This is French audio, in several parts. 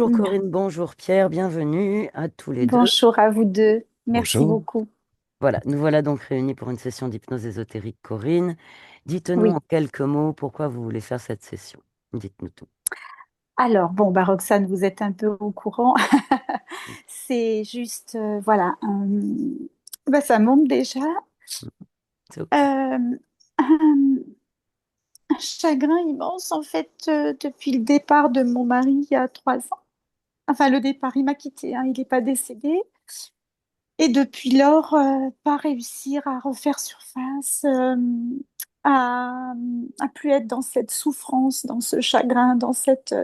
Bonjour Non. Corinne, bonjour Pierre, bienvenue à tous les deux. Bonjour à vous deux. Merci Bonjour. beaucoup. Voilà, nous voilà donc réunis pour une session d'hypnose ésotérique. Corinne, dites-nous en Oui. quelques mots pourquoi vous voulez faire cette session. Dites-nous tout. Alors, bon, Roxane, vous êtes un peu au courant. C'est juste, voilà, ça monte déjà. C'est OK. Un, un chagrin immense, en fait, depuis le départ de mon mari il y a 3 ans. Enfin, le départ, il m'a quitté, hein, il n'est pas décédé. Et depuis lors, pas réussir à refaire surface, à, à plus être dans cette souffrance, dans ce chagrin, dans cette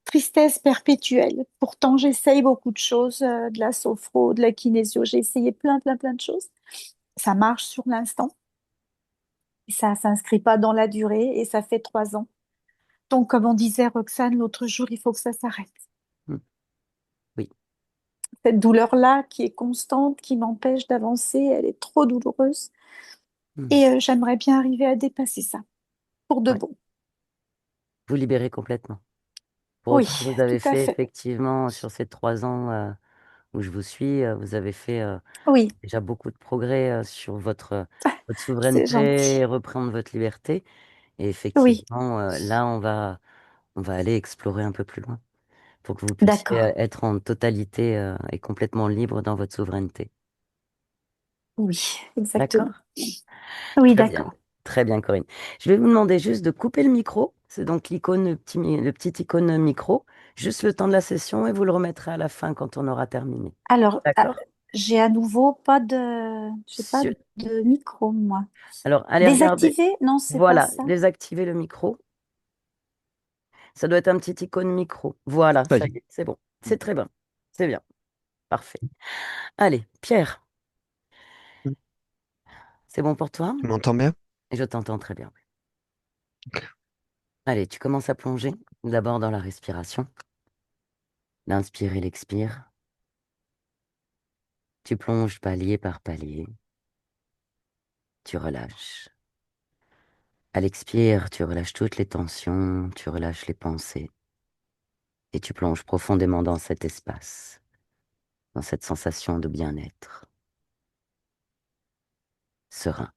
tristesse perpétuelle. Pourtant, j'essaye beaucoup de choses, de la sophro, de la kinésio, j'ai essayé plein de choses. Ça marche sur l'instant, et ça s'inscrit pas dans la durée, et ça fait 3 ans. Donc, comme on disait Roxane l'autre jour, il faut que ça s'arrête. Mm. Oui. Cette douleur-là qui est constante, qui m'empêche d'avancer, elle est trop douloureuse. Mm. Et j'aimerais bien arriver à dépasser ça, pour de Ouais. bon. Vous libérez complètement. Pour Oui, autant, vous avez tout à fait fait. effectivement sur ces 3 ans où je vous suis, vous avez fait Oui, déjà beaucoup de progrès sur votre c'est souveraineté et gentil. reprendre votre liberté. Et Oui, effectivement, là, on va aller explorer un peu plus loin, pour que vous puissiez d'accord. être en totalité et complètement libre dans votre souveraineté. Oui, exactement. D'accord? Oui, Très bien. d'accord. Très bien, Corinne. Je vais vous demander juste de couper le micro. C'est donc l'icône, le petit icône micro. Juste le temps de la session et vous le remettrez à la fin quand on aura terminé. Alors, D'accord? j'ai à nouveau j'ai pas Sur- de micro, moi. Alors, allez regarder. Désactiver? Non, c'est pas Voilà, ça. désactivez le micro. Ça doit être un petit icône micro. Voilà, Ça ça y y est. est, c'est bon. C'est très bien. C'est bien. Parfait. Allez, Pierre, c'est bon pour toi? Tu m'entends bien? Je t'entends très bien. Ok. Allez, tu commences à plonger d'abord dans la respiration. L'inspire et l'expire. Tu plonges palier par palier. Tu relâches. À l'expire, tu relâches toutes les tensions, tu relâches les pensées et tu plonges profondément dans cet espace, dans cette sensation de bien-être, serein.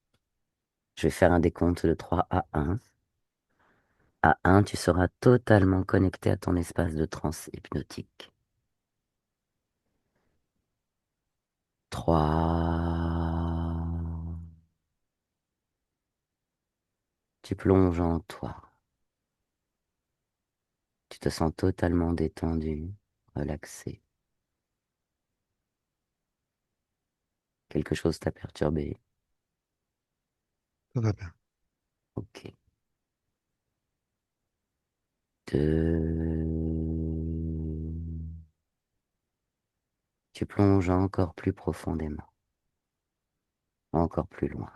Je vais faire un décompte de 3 à 1. À 1, tu seras totalement connecté à ton espace de transe hypnotique. 3. Tu plonges en toi. Tu te sens totalement détendu, relaxé. Quelque chose t'a perturbé. Ça va bien. Ok. 2. Tu plonges encore plus profondément, encore plus loin.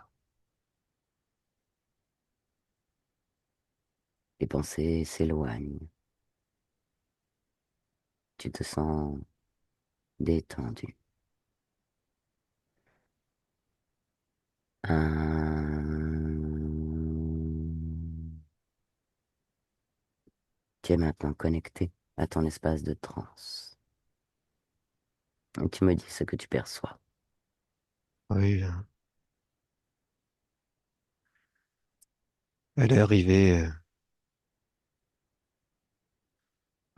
Les pensées s'éloignent. Tu te sens détendu. 1. Tu es maintenant connecté à ton espace de transe. Et tu me dis ce que tu perçois. Oui, elle est arrivée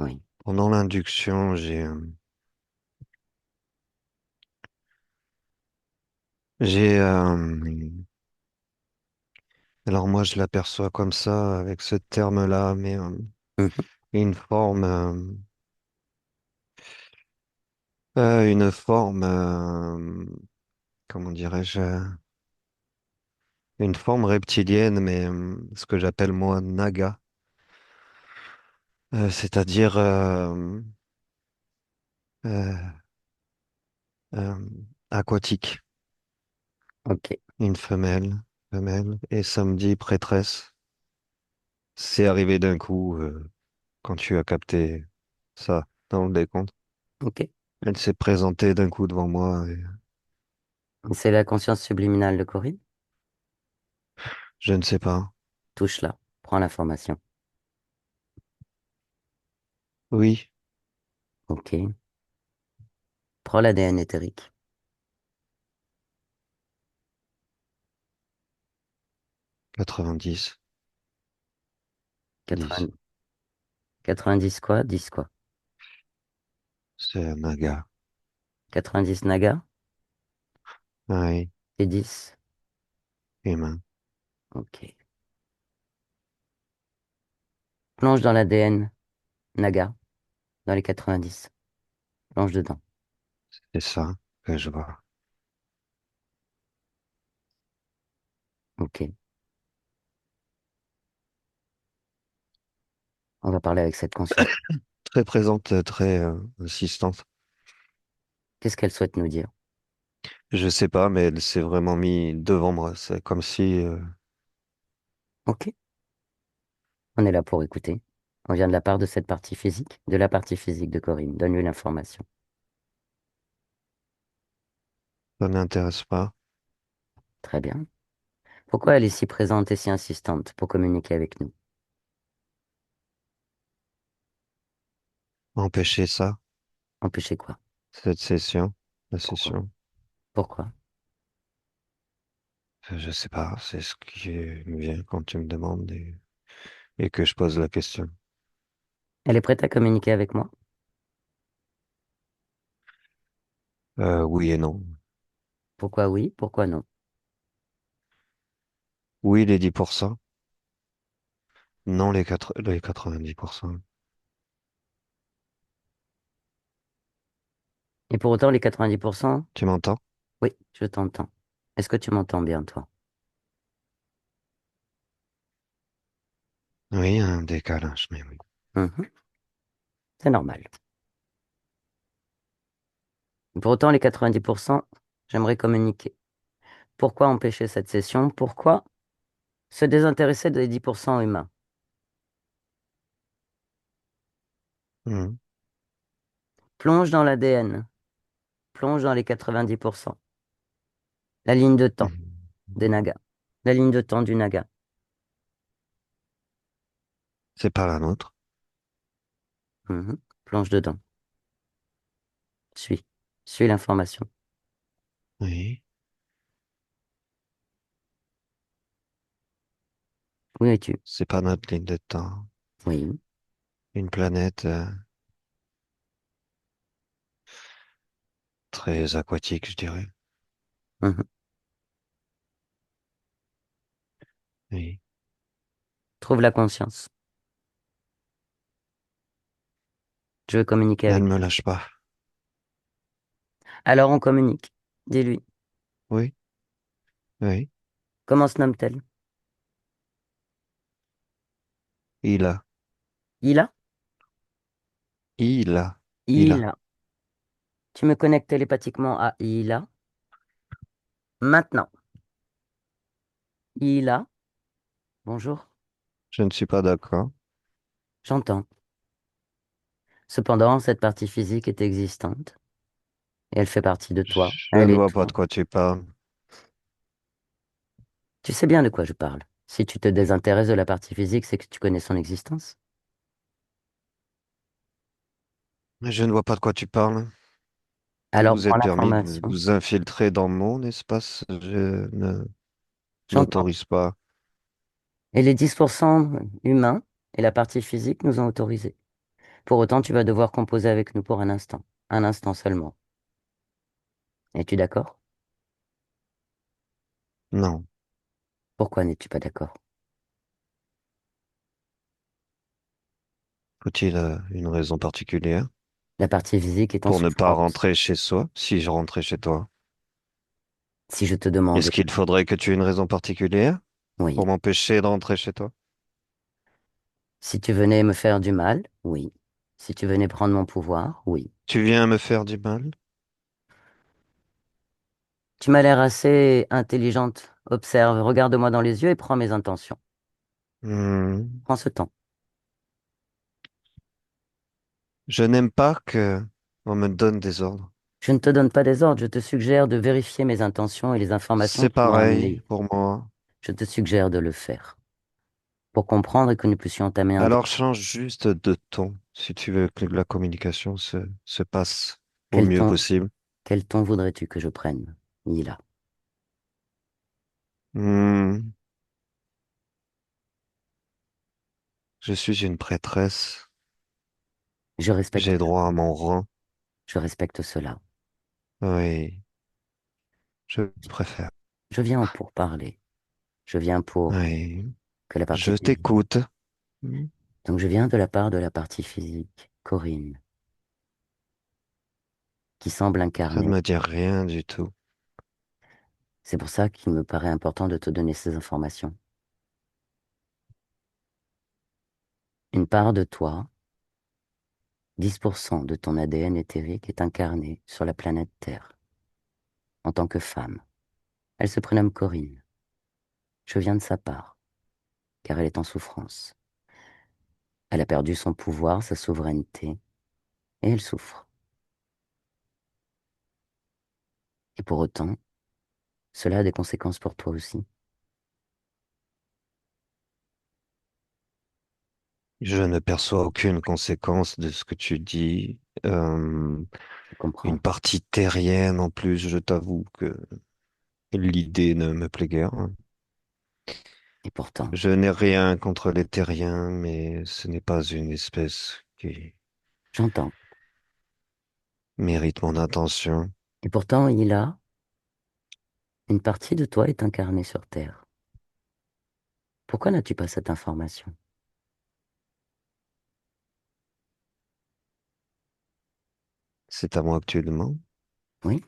Oui. pendant l'induction. J'ai, alors moi je l'aperçois comme ça avec ce terme-là, mais Mhm. une forme, une forme, comment dirais-je, une forme reptilienne, mais ce que j'appelle moi naga, c'est-à-dire euh, euh, aquatique. Ok. Une femelle, et samedi prêtresse. C'est arrivé d'un coup quand tu as capté ça dans le décompte. Ok. Elle s'est présentée d'un coup devant moi et C'est la conscience subliminale de Corinne. je ne sais pas. Touche là. Prends l'information. Oui, Ok. Prends l'ADN éthérique. 90, 10. 80 90 quoi? 10 quoi? C'est un naga. 90 Naga Oui, et 10. humain. Ok. Plonge dans l'ADN Naga, dans les 90. Plonge dedans. C'est ça que je vois. Ok. On va parler avec cette conscience. Très présente, très insistante. Qu'est-ce qu'elle souhaite nous dire? Je sais pas, mais elle s'est vraiment mis devant moi. C'est comme si Ok. On est là pour écouter. On vient de la part de cette partie physique, de la partie physique de Corinne. Donne-lui l'information. ça n'intéresse pas. Très bien. Pourquoi elle est si présente et si insistante pour communiquer avec nous? Empêcher ça, Empêcher quoi? cette session, la Pourquoi? session. Pourquoi? Je sais pas, c'est ce qui me vient quand tu me demandes et que je pose la question. Elle est prête à communiquer avec moi? Oui et non. Pourquoi oui? Pourquoi non? Oui, les 10%. Non, les 90%. Et pour autant, les 90%? Tu m'entends? Oui, je t'entends. Est-ce que tu m'entends bien, toi? Oui, un décalage, mais oui. Mhm. C'est normal. Pour autant, les 90%, j'aimerais communiquer. Pourquoi empêcher cette session? Pourquoi se désintéresser des 10% humains? Mhm. Plonge dans l'ADN, plonge dans les 90%. La ligne de temps Mhm. des Nagas, la ligne de temps du Naga. C'est pas la nôtre. Mhm. Plonge dedans. Suis. Suis l'information. Oui, Où es-tu? c'est pas notre ligne de temps. Oui. Une planète très aquatique, je dirais. Mhm. Oui. Trouve la conscience. Je veux communiquer Elle avec me elle. lâche pas. Alors on communique. Dis-lui. Oui, oui. Comment se nomme-t-elle? Il a, Ila? il a, il a. Ila. Tu me connectes télépathiquement à Ila. Maintenant. Ila. Bonjour. Je ne suis pas d'accord. J'entends. Cependant, cette partie physique est existante et elle fait partie de toi. Je Elle ne est vois pas toi. de quoi tu parles. Tu sais bien de quoi je parle. Si tu te désintéresses de la partie physique, c'est que tu connais son existence. Je ne vois pas de quoi tu parles. Vous Alors vous prends êtes permis de l'information. vous infiltrer dans mon espace. Je J'entends. n'autorise pas. Et les 10% humains et la partie physique nous ont autorisé. Pour autant, tu vas devoir composer avec nous pour un instant. Un instant seulement. Es-tu d'accord? Non. Pourquoi n'es-tu pas d'accord? Faut-il une raison particulière La partie physique est en pour ne pas souffrance. rentrer chez soi si je rentrais chez toi? Si je te demande, Est-ce qu'il faudrait que tu aies une raison particulière oui. pour m'empêcher de rentrer chez toi? Si tu venais me faire du mal, oui. Si tu venais prendre mon pouvoir, oui. Tu viens me faire du mal? Tu m'as l'air assez intelligente. Observe, regarde-moi dans les yeux et prends mes intentions. Hmm. Prends ce temps. Je n'aime pas que on me donne des ordres. Je ne te donne pas des ordres, je te suggère de vérifier mes intentions et les informations C'est qui m'ont pareil amené. pour moi. Je te suggère de le faire. pour comprendre et que nous puissions entamer un Alors dialogue. change juste de ton si tu veux que la communication se passe au Quel mieux ton, possible. quel ton voudrais-tu que je prenne, Nila? Hmm, je suis une prêtresse. Je respecte, J'ai droit à mon rang. je respecte cela. Oui, je préfère. Je viens pour parler. Je viens pour Oui, que la partie je physique. t'écoute. Hmm, Donc je viens de la part de la partie physique, Corinne, qui semble ça ne incarner. me dit rien du tout. C'est pour ça qu'il me paraît important de te donner ces informations. Une part de toi, 10% de ton ADN éthérique est incarné sur la planète Terre, en tant que femme. Elle se prénomme Corinne. Je viens de sa part, car elle est en souffrance. Elle a perdu son pouvoir, sa souveraineté, et elle souffre. Et pour autant, cela a des conséquences pour toi aussi. Je ne perçois aucune conséquence de ce que tu dis. Je Une comprends. partie terrienne en plus, je t'avoue que l'idée ne me plaît guère. Et pourtant, Je n'ai rien contre les terriens, mais ce n'est pas une espèce qui j'entends. mérite mon attention. Et pourtant, il a une partie de toi est incarnée sur Terre. Pourquoi n'as-tu pas cette information? C'est à moi que tu demandes. Oui,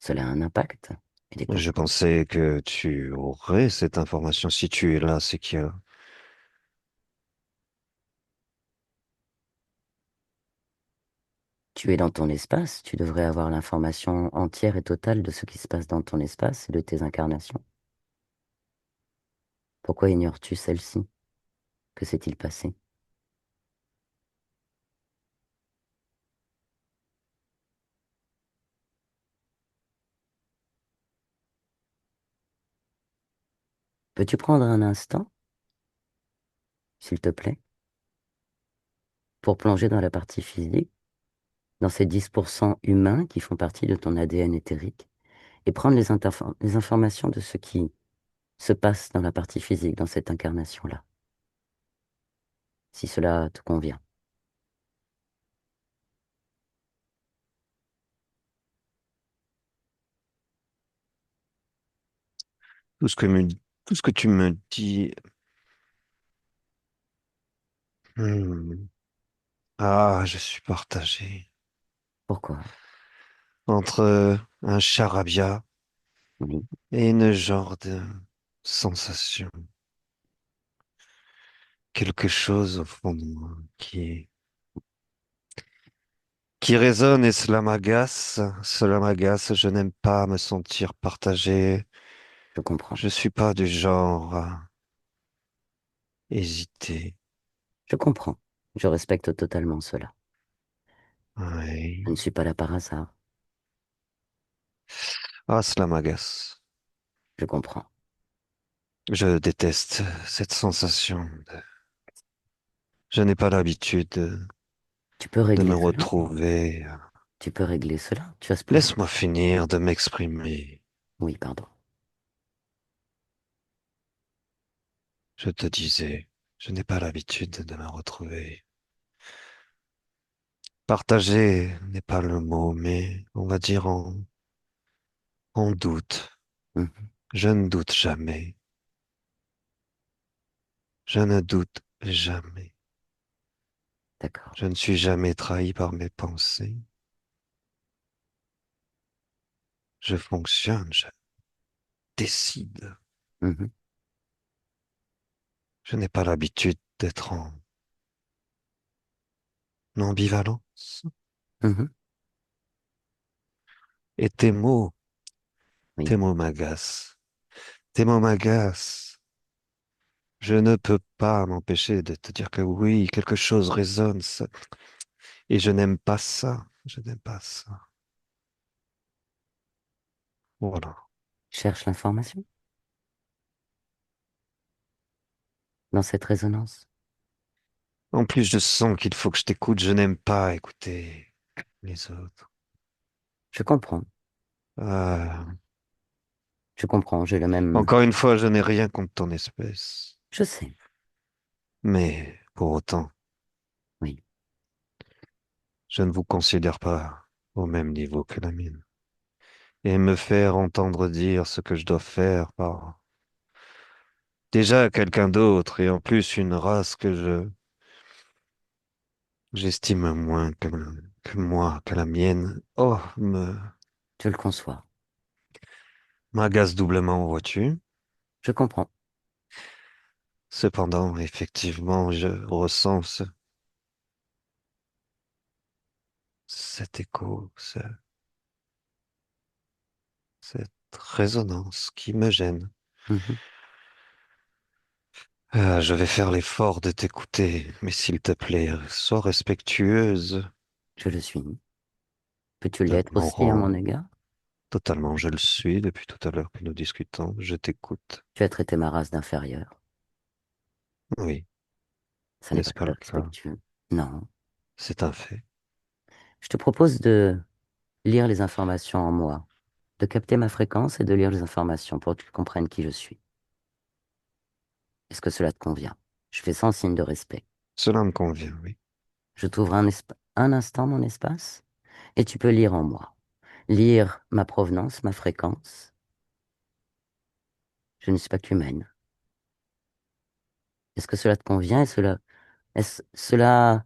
cela a un impact et des Je conséquences. pensais que tu aurais cette information. Si tu es là, c'est qu'il y a... Tu es dans ton espace, tu devrais avoir l'information entière et totale de ce qui se passe dans ton espace et de tes incarnations. Pourquoi ignores-tu celle-ci? Que s'est-il passé? Peux-tu prendre un instant, s'il te plaît, pour plonger dans la partie physique, dans ces 10% humains qui font partie de ton ADN éthérique, et prendre les informations de ce qui se passe dans la partie physique, dans cette incarnation-là, si cela te convient. Tout ce que me... Tout ce que tu me dis... Hmm. Ah, je suis partagé Pourquoi? entre un charabia Oui, et une genre de sensation. Quelque chose au fond de moi qui résonne et cela m'agace. Cela m'agace. Je n'aime pas me sentir partagé. je comprends. Je suis pas du genre à hésiter. Je comprends. Je respecte totalement cela. Oui. Je ne suis pas là par hasard. Ah, cela m'agace. Je comprends. Je déteste cette sensation. Je n'ai pas l'habitude Tu peux de régler me cela. retrouver. Tu peux régler cela. Tu as ce pouvoir. Laisse-moi finir de m'exprimer. Oui, pardon. Je te disais, je n'ai pas l'habitude de me retrouver. Partager n'est pas le mot, mais on va dire en doute. Mhm. Je ne doute jamais. Je ne doute jamais. D'accord. Je ne suis jamais trahi par mes pensées. Je fonctionne, je décide. Mhm. Je n'ai pas l'habitude d'être en ambivalence. Mhm. Et Oui, tes mots m'agacent. Tes mots m'agacent. Je ne peux pas m'empêcher de te dire que oui, quelque chose résonne. Et je n'aime pas ça. Je n'aime pas ça. Voilà. Cherche l'information dans cette résonance. En plus, je sens qu'il faut que je t'écoute. Je n'aime pas écouter les autres. Je comprends, Ah. je comprends, j'ai le même... Encore une fois, je n'ai rien contre ton espèce. Je sais, Mais pour autant, oui, je ne vous considère pas au même niveau que la mienne. Et me faire entendre dire ce que je dois faire par déjà quelqu'un d'autre et en plus une race que j'estime moins que moi, que la mienne. Oh, je le conçois. m'agace doublement, vois-tu. Je comprends. Cependant, effectivement, je ressens cet écho, cette résonance qui me gêne. Mhm. Je vais faire l'effort de t'écouter, mais s'il te plaît, sois respectueuse Je le suis. Peux-tu de l'être mon aussi à mon rôle. égard? Totalement, je le suis depuis tout à l'heure que nous discutons. Je t'écoute. Tu as traité ma race d'inférieure. Oui, Ça n'est pas n'est-ce pas très le cas? respectueux. Non. C'est un fait. Je te propose de lire les informations en moi, de capter ma fréquence et de lire les informations pour que tu comprennes qui je suis. Est-ce que cela te convient? Je fais sans signe de respect. Cela me convient, oui. Je t'ouvre un instant mon espace et tu peux lire en moi. Lire ma provenance, ma fréquence. Je ne suis pas qu'humaine. Est-ce que cela te convient et cela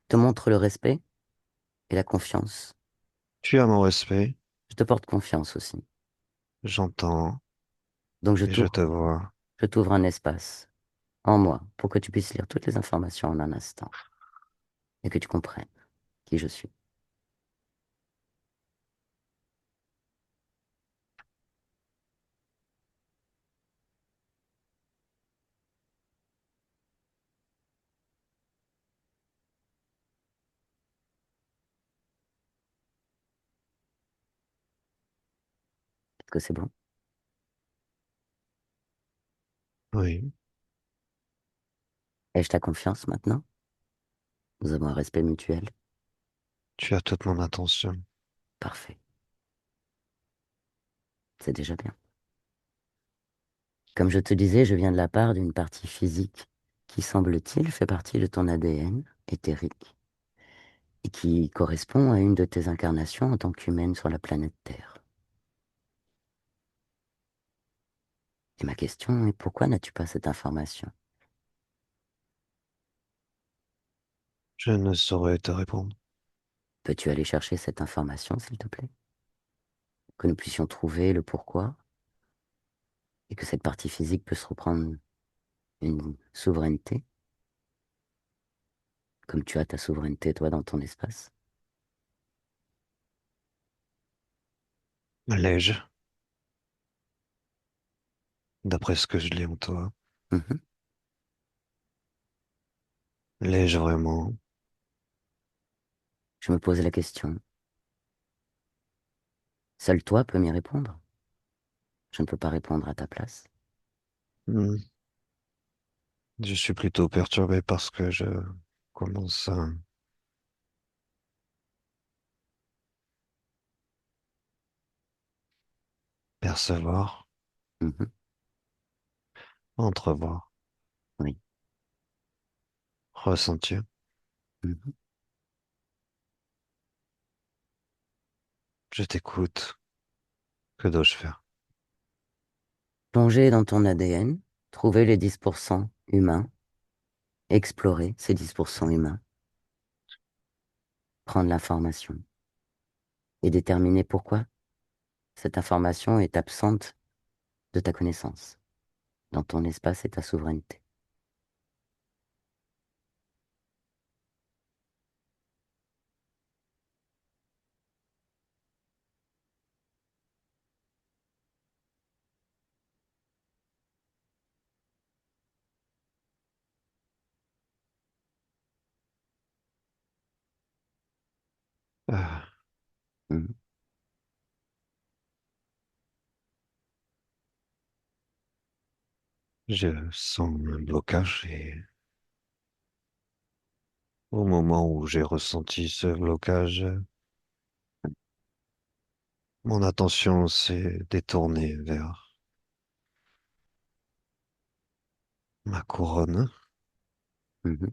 te montre le respect et la confiance? Tu as mon respect, Je te porte confiance aussi. j'entends Donc et je te vois. je t'ouvre un espace en moi pour que tu puisses lire toutes les informations en un instant et que tu comprennes qui je suis. Est-ce que c'est bon? Oui, Ai-je ta confiance maintenant? Nous avons un respect mutuel. tu as toute mon attention. Parfait. C'est déjà bien. Comme je te disais, je viens de la part d'une partie physique qui, semble-t-il, fait partie de ton ADN éthérique et qui correspond à une de tes incarnations en tant qu'humaine sur la planète Terre. Et ma question est pourquoi n'as-tu pas cette information? Je ne saurais te répondre. Peux-tu aller chercher cette information, s'il te plaît? Que nous puissions trouver le pourquoi et que cette partie physique puisse reprendre une souveraineté, comme tu as ta souveraineté, toi, dans ton espace. L'ai-je, d'après ce que je lis en toi? Mhm. L'ai-je vraiment? Je me pose la question. Seul toi peux m'y répondre. Je ne peux pas répondre à ta place. Hmm. Je suis plutôt perturbé parce que je commence à percevoir, Mhm. entrevoir, Oui. ressentir. Mhm. Je t'écoute. Que dois-je faire? Plonger dans ton ADN, trouver les 10% humains, explorer ces 10% humains, prendre l'information et déterminer pourquoi cette information est absente de ta connaissance, dans ton espace et ta souveraineté. Ah, Mhm. Je sens un blocage et au moment où j'ai ressenti ce blocage, mon attention s'est détournée vers ma couronne. Mhm.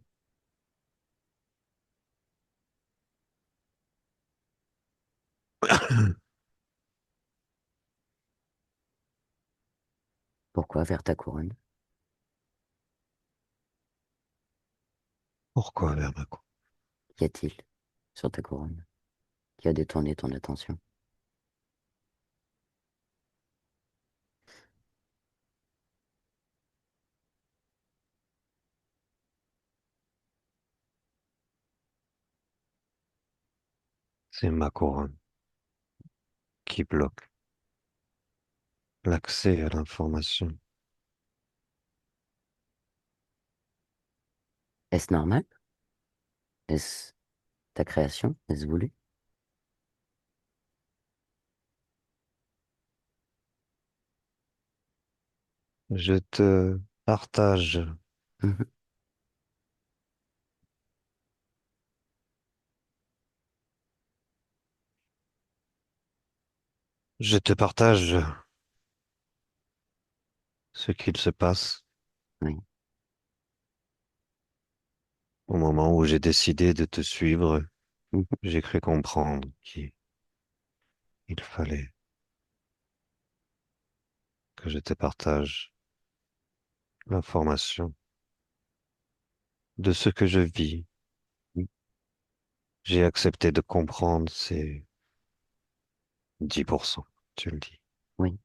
Pourquoi vers ta couronne? Pourquoi vers ma couronne? Qu'y a-t-il sur ta couronne qui a détourné ton attention? C'est ma couronne qui bloque l'accès à l'information. Est-ce normal? Est-ce ta création? Est-ce voulu? Je te partage, Mhm. je te partage ce qu'il se passe Oui. au moment où j'ai décidé de te suivre. Mhm. J'ai cru comprendre qu'il fallait que je te partage l'information de ce que je vis. Oui. J'ai accepté de comprendre ces 10%, tu le dis. Oui.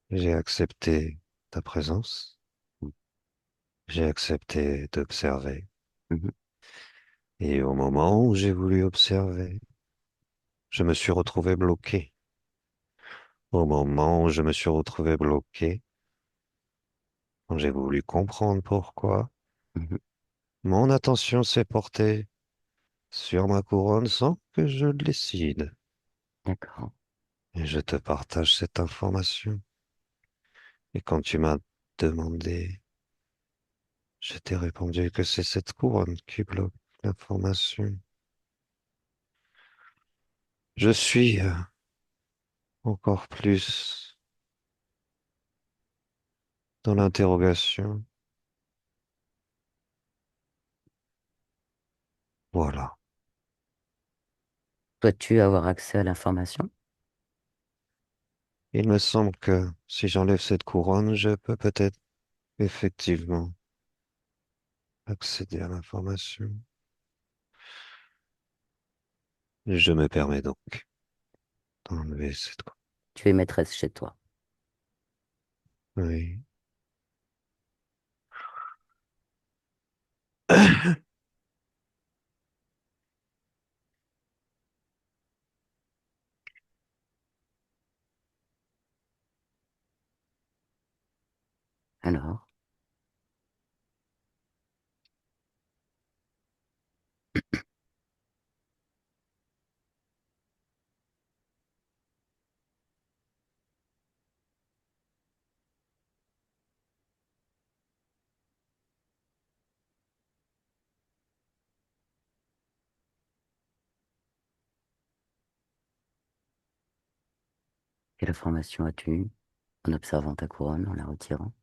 J'ai accepté ta présence. Oui. J'ai accepté d'observer. Mhm. Et au moment où j'ai voulu observer, je me suis retrouvé bloqué. Au moment où je me suis retrouvé bloqué, quand j'ai voulu comprendre pourquoi, Mhm. mon attention s'est portée sur ma couronne sans que je le décide. D'accord. Et je te partage cette information. Et quand tu m'as demandé, je t'ai répondu que c'est cette couronne qui bloque l'information. Je suis encore plus dans l'interrogation. Voilà. Souhaites-tu avoir accès à l'information? Il me semble que si j'enlève cette couronne, je peux peut-être effectivement accéder à l'information. Je me permets donc d'enlever cette couronne. Tu es maîtresse chez toi. Oui. Alors, quelle information as-tu en observant ta couronne, en la retirant?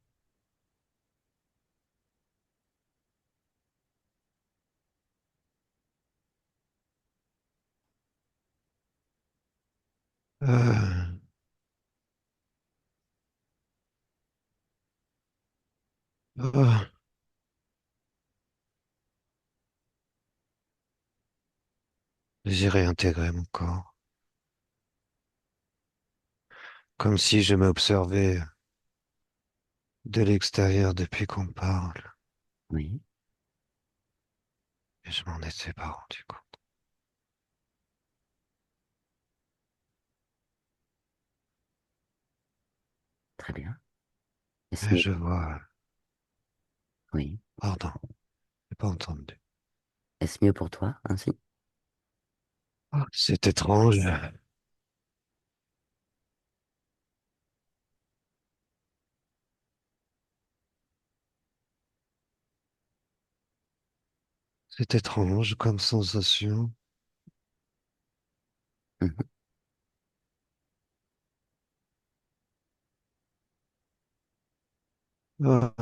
Euh, euh, j'ai réintégré mon corps, comme si je m'observais de l'extérieur depuis qu'on parle, Oui, et je m'en étais pas rendu compte. très bien. Est-ce Et mieux? je vois, Oui. pardon, j'ai pas entendu. Est-ce mieux pour toi, ainsi? Ah, c'est étrange. C'est étrange comme sensation. Mhm. Ah,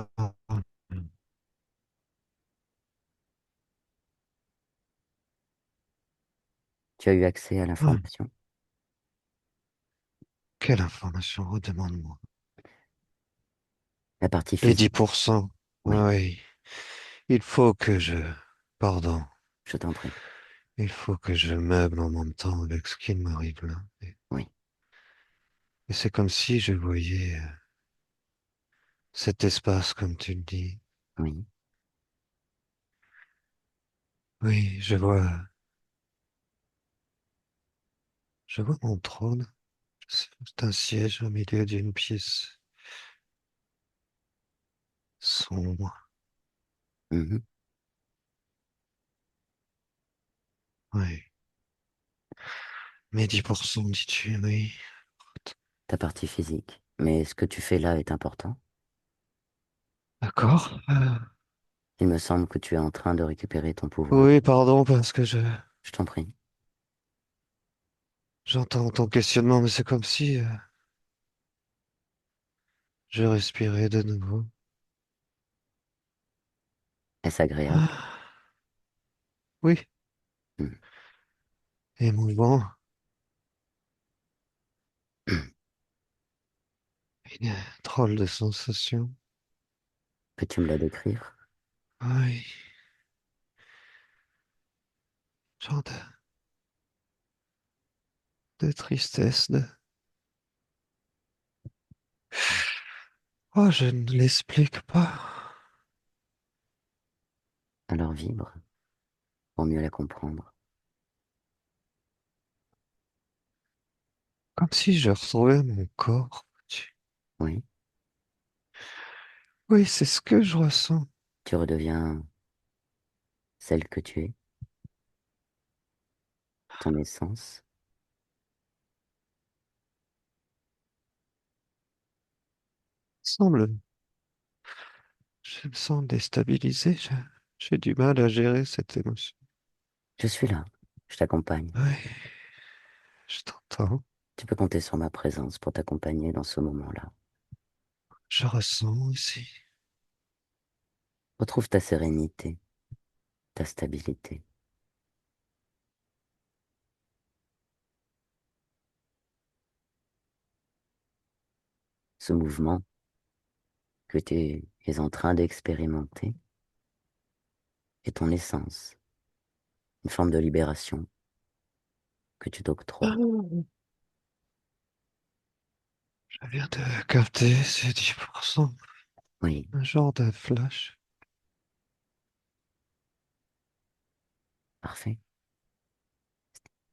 Tu as eu accès à ah, l'information? quelle information? Redemande-moi. La partie Les dix physique? pour cent. Oui, Oui, il faut que je... Pardon. je t'en prie. Il faut que je meuble en même temps avec ce qui m'arrive là. Oui, Et c'est comme si je voyais cet espace, comme tu le dis. oui. Oui, je vois mon trône. C'est un siège au milieu d'une pièce sombre. Mhm. Oui. Mais 10%, dis-tu, oui. Ta partie physique. Mais ce que tu fais là est important. D'accord. Il me semble que tu es en train de récupérer ton pouvoir. Oui, pardon, parce que Je t'en prie. j'entends ton questionnement, mais c'est comme si je respirais de nouveau. Est-ce agréable? Ah, oui, Mhm. émouvant. Une drôle de sensation. Peux-tu me la décrire? Oui, genre de tristesse, de... Oh, je ne l'explique pas. Alors vibre pour mieux la comprendre. Comme si je retrouvais mon corps. Oui, Oui, c'est ce que je ressens. tu redeviens celle que tu es, ton essence. Semble, je me sens déstabilisé. J'ai du mal à gérer cette émotion. Je suis là, je t'accompagne. Oui, je t'entends. Tu peux compter sur ma présence pour t'accompagner dans ce moment-là. Je ressens aussi. Retrouve ta sérénité, ta stabilité. Ce mouvement que tu es en train d'expérimenter est ton essence, une forme de libération que tu t'octroies. Ah, je viens de capter ces 10%. Oui, Un genre de flash. parfait.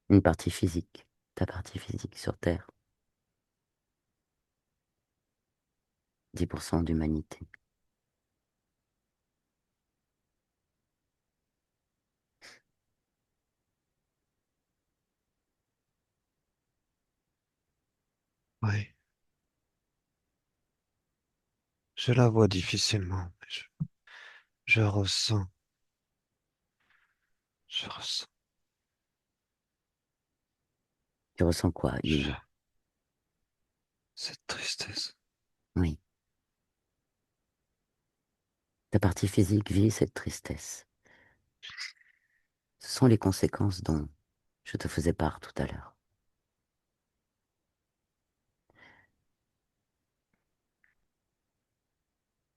Une partie physique, ta partie physique sur Terre, 10% d'humanité. Oui, je la vois difficilement, mais je ressens, je ressens. Tu ressens quoi, je- Hugo? Cette tristesse. Oui, ta partie physique vit cette tristesse. Ce sont les conséquences dont je te faisais part tout à l'heure.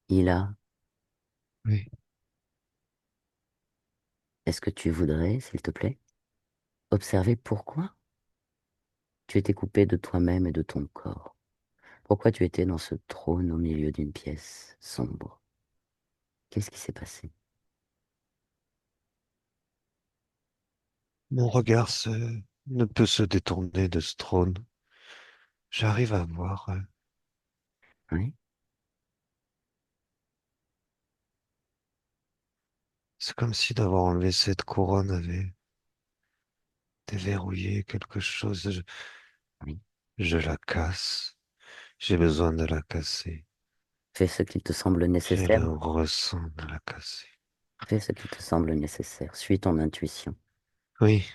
Il a, Oui, est-ce que tu voudrais, s'il te plaît, observer pourquoi tu étais coupé de toi-même et de ton corps? Pourquoi tu étais dans ce trône au milieu d'une pièce sombre? Qu'est-ce qui s'est passé? mon regard ne peut se détourner de ce trône. J'arrive à voir. Oui, C'est comme si d'avoir enlevé cette couronne avait déverrouillé quelque chose. oui. Je la casse. J'ai besoin de la casser. Fais ce qu'il te semble J'ai nécessaire. le ressent de la casser. Fais ce qui te semble nécessaire. Suis ton intuition. Oui,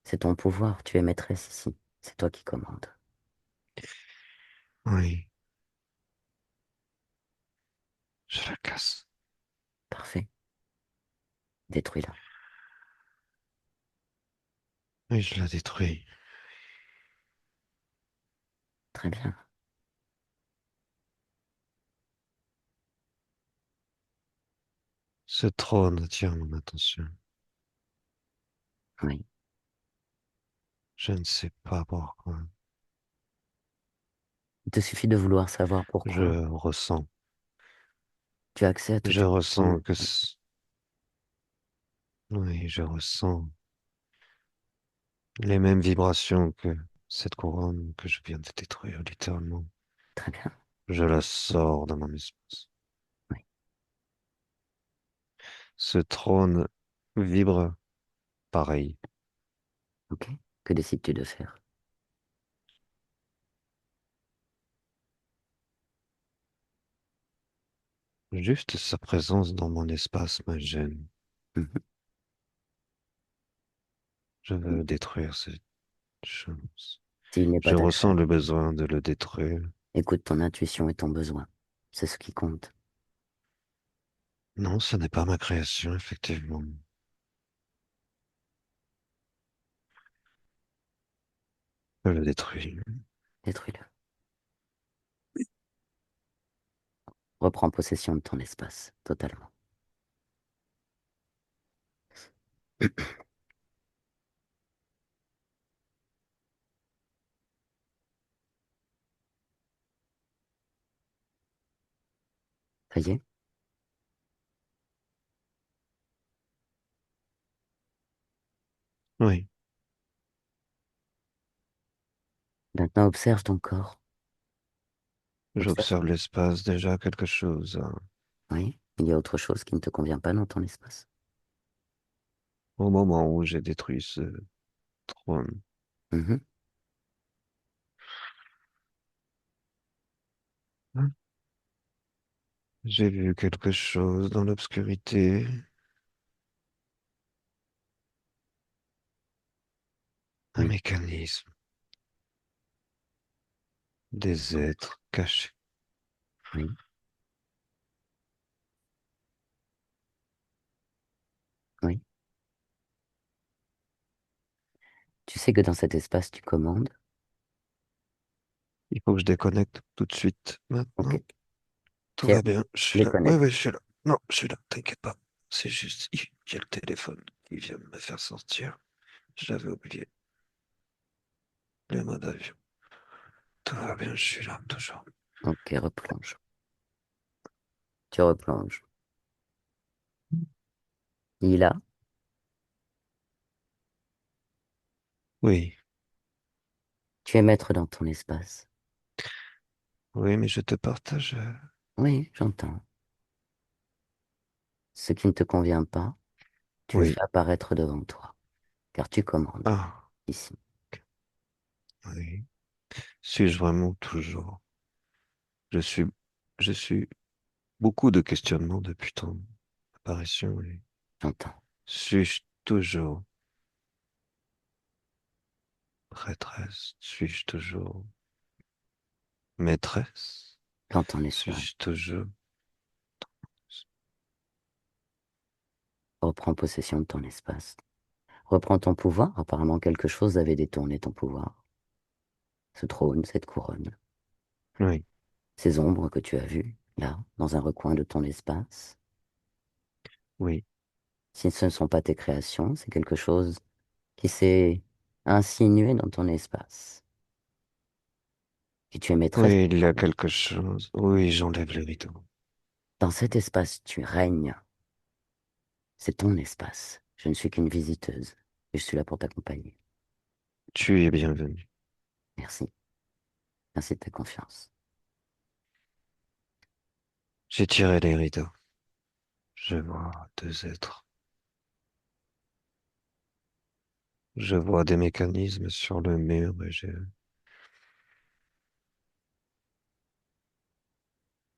C'est ton pouvoir. Tu es maîtresse ici. C'est toi qui commandes. oui, je la casse. Parfait. Détruis-la. Oui, je la détruis. Très bien. Ce trône attire mon attention. Oui. Je ne sais pas pourquoi. Il te suffit de vouloir savoir Je pourquoi. ressens. Tu as accès à Je toute une ressens que... information. Oui, je ressens les mêmes vibrations que cette couronne que je viens de détruire, littéralement. Très bien. Je la sors de mon espace. Oui. Ce trône vibre pareil. Ok. Que décides-tu de faire? Juste sa présence dans mon espace me gêne. Mhm. Je veux détruire cette chose. S'il n'est Je pas ta ressens création, le besoin de le détruire. écoute ton intuition et ton besoin. C'est ce qui compte. Non, ce n'est pas ma création, effectivement. Je le détruis. Détruis-le. Reprends possession de ton espace, totalement. Ça y est? Oui, Maintenant, observe ton corps. Observe. j'observe l'espace, déjà quelque chose. Oui, il y a autre chose qui ne te convient pas dans ton espace. Au moment où j'ai détruit ce trône, Mhm. hein, j'ai vu quelque chose dans l'obscurité, un Oui, mécanisme, des êtres cachés. oui, oui. Tu sais que dans cet espace, tu commandes. Il faut que je déconnecte tout de suite, Ok. maintenant. Tout Pierre, va bien, je suis là. Oui, déconnecte. oui, je suis là. Non, je suis là, t'inquiète pas. C'est juste, il y a le téléphone qui vient de me faire sortir. Je l'avais oublié, le mode avion. Tout va bien, je suis là, toujours. Ok, replonge. Tu replonges. Il est là. Oui, Tu es maître dans ton espace. oui, mais je te partage. Oui, j'entends. Ce qui ne te convient pas, tu le Oui. fais apparaître devant toi, car tu commandes Ah, ici. oui. Suis-je vraiment toujours? Je suis, je suis beaucoup de questionnements depuis ton apparition. Et J'entends. suis-je toujours prêtresse? Suis-je toujours maîtresse? J'entends, n'est-ce pas? Suis-je toujours... Reprends possession de ton espace. Reprends ton pouvoir. Apparemment, quelque chose avait détourné ton pouvoir. Ce trône, cette couronne, Oui, ces ombres que tu as vues, là, dans un recoin de ton espace. oui, Si ce ne sont pas tes créations, c'est quelque chose qui s'est insinué dans ton espace. Et tu es maîtresse. oui, il y a quelque chose. Oui, j'enlève les rideaux. Dans cet espace, tu règnes. C'est ton espace. Je ne suis qu'une visiteuse. Et je suis là pour t'accompagner. Tu es bienvenu. Merci. Merci de ta confiance. J'ai tiré les rideaux. Je vois deux êtres. Je vois des mécanismes sur le mur et j'ai...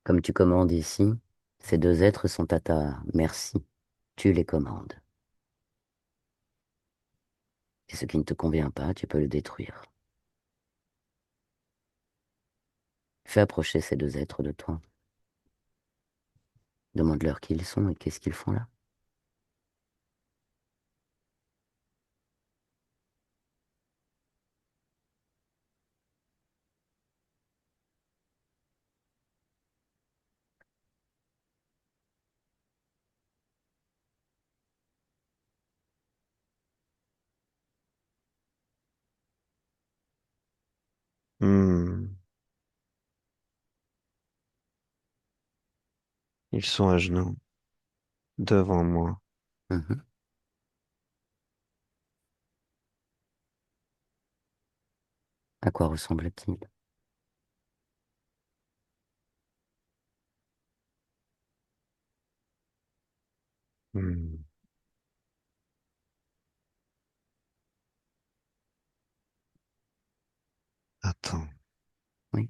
Comme tu commandes ici, ces deux êtres sont à ta merci. Tu les commandes. Et ce qui ne te convient pas, tu peux le détruire. Fais approcher ces deux êtres de toi. Demande-leur qui ils sont et qu'est-ce qu'ils font là. Hmm. Ils sont à genoux, devant moi. Mhm. À quoi ressemble-t-il? Hmm. Attends. Oui.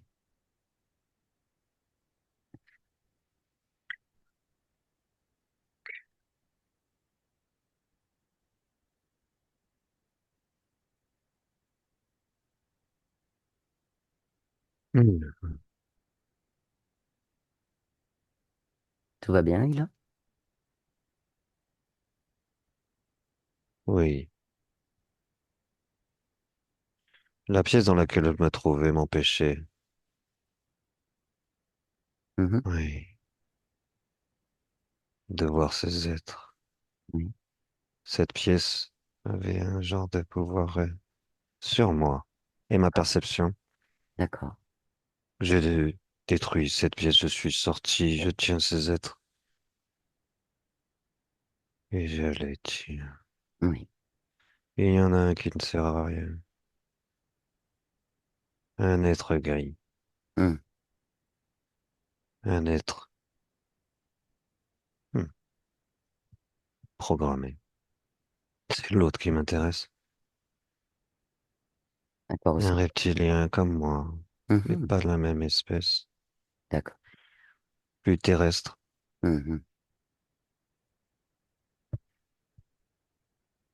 Hmm. Tout va bien, Ila? Oui. La pièce dans laquelle je me trouvais m'empêchait. Mhm. Oui. De voir ces êtres. Oui. Cette pièce avait un genre de pouvoir sur moi et ma perception. D'accord. J'ai détruit cette pièce, je suis sorti, je tiens ces êtres et je les tiens. Oui. Et il y en a un qui ne sert à rien. Un être gris, Hmm. un être hmm, programmé. C'est l'autre qui m'intéresse. À quoi Un ressemble? reptilien comme moi, mais Mhm. pas de la même espèce, D'accord. plus terrestre. Mhm.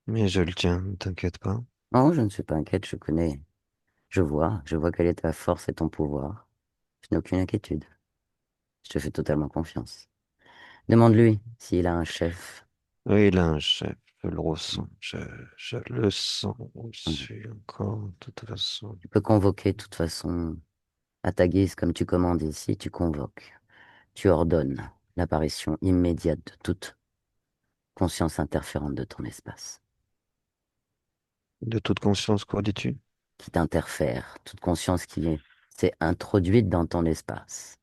Mais je le tiens, ne t'inquiète pas. Oh, je ne suis pas inquiète, je connais. Je vois quelle est ta force et ton pouvoir. Je n'ai aucune inquiétude. Je te fais totalement confiance. Demande-lui s'il a un chef. Oui, il a un chef, je le ressens, je le sens Mhm. aussi encore, de toute façon. Tu peux convoquer de toute façon à ta guise comme tu commandes ici, tu convoques. Tu ordonnes l'apparition immédiate de toute conscience interférente de ton espace, De toute conscience, quoi dis-tu? qui t'interfère, toute conscience s'est introduite dans ton espace.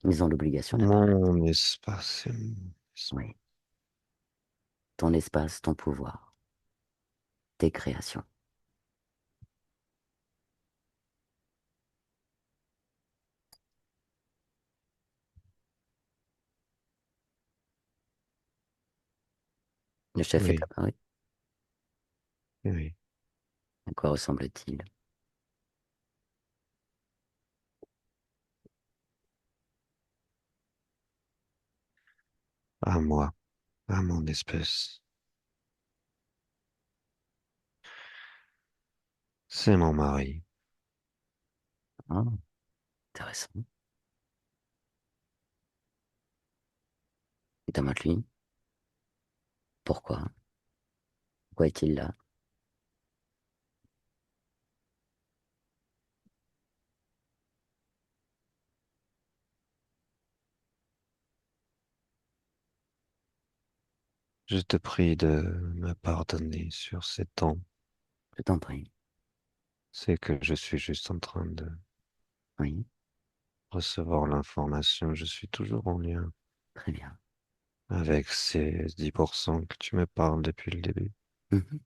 Ils ont l'obligation d'apparaître. Mon espace, c'est mon espace. Oui, ton espace, ton pouvoir, tes créations. Le chef est Oui, apparu. oui, À quoi ressemble-t-il? à moi, à mon espèce. C'est mon mari. Ah, intéressant. Et demande-lui pourquoi? Pourquoi est-il là? Je te prie de me pardonner sur ces temps. Je t'en prie. C'est que je suis juste en train de Oui, recevoir l'information. Je suis toujours en lien très bien. avec ces 10% que tu me parles depuis le début. Mhm.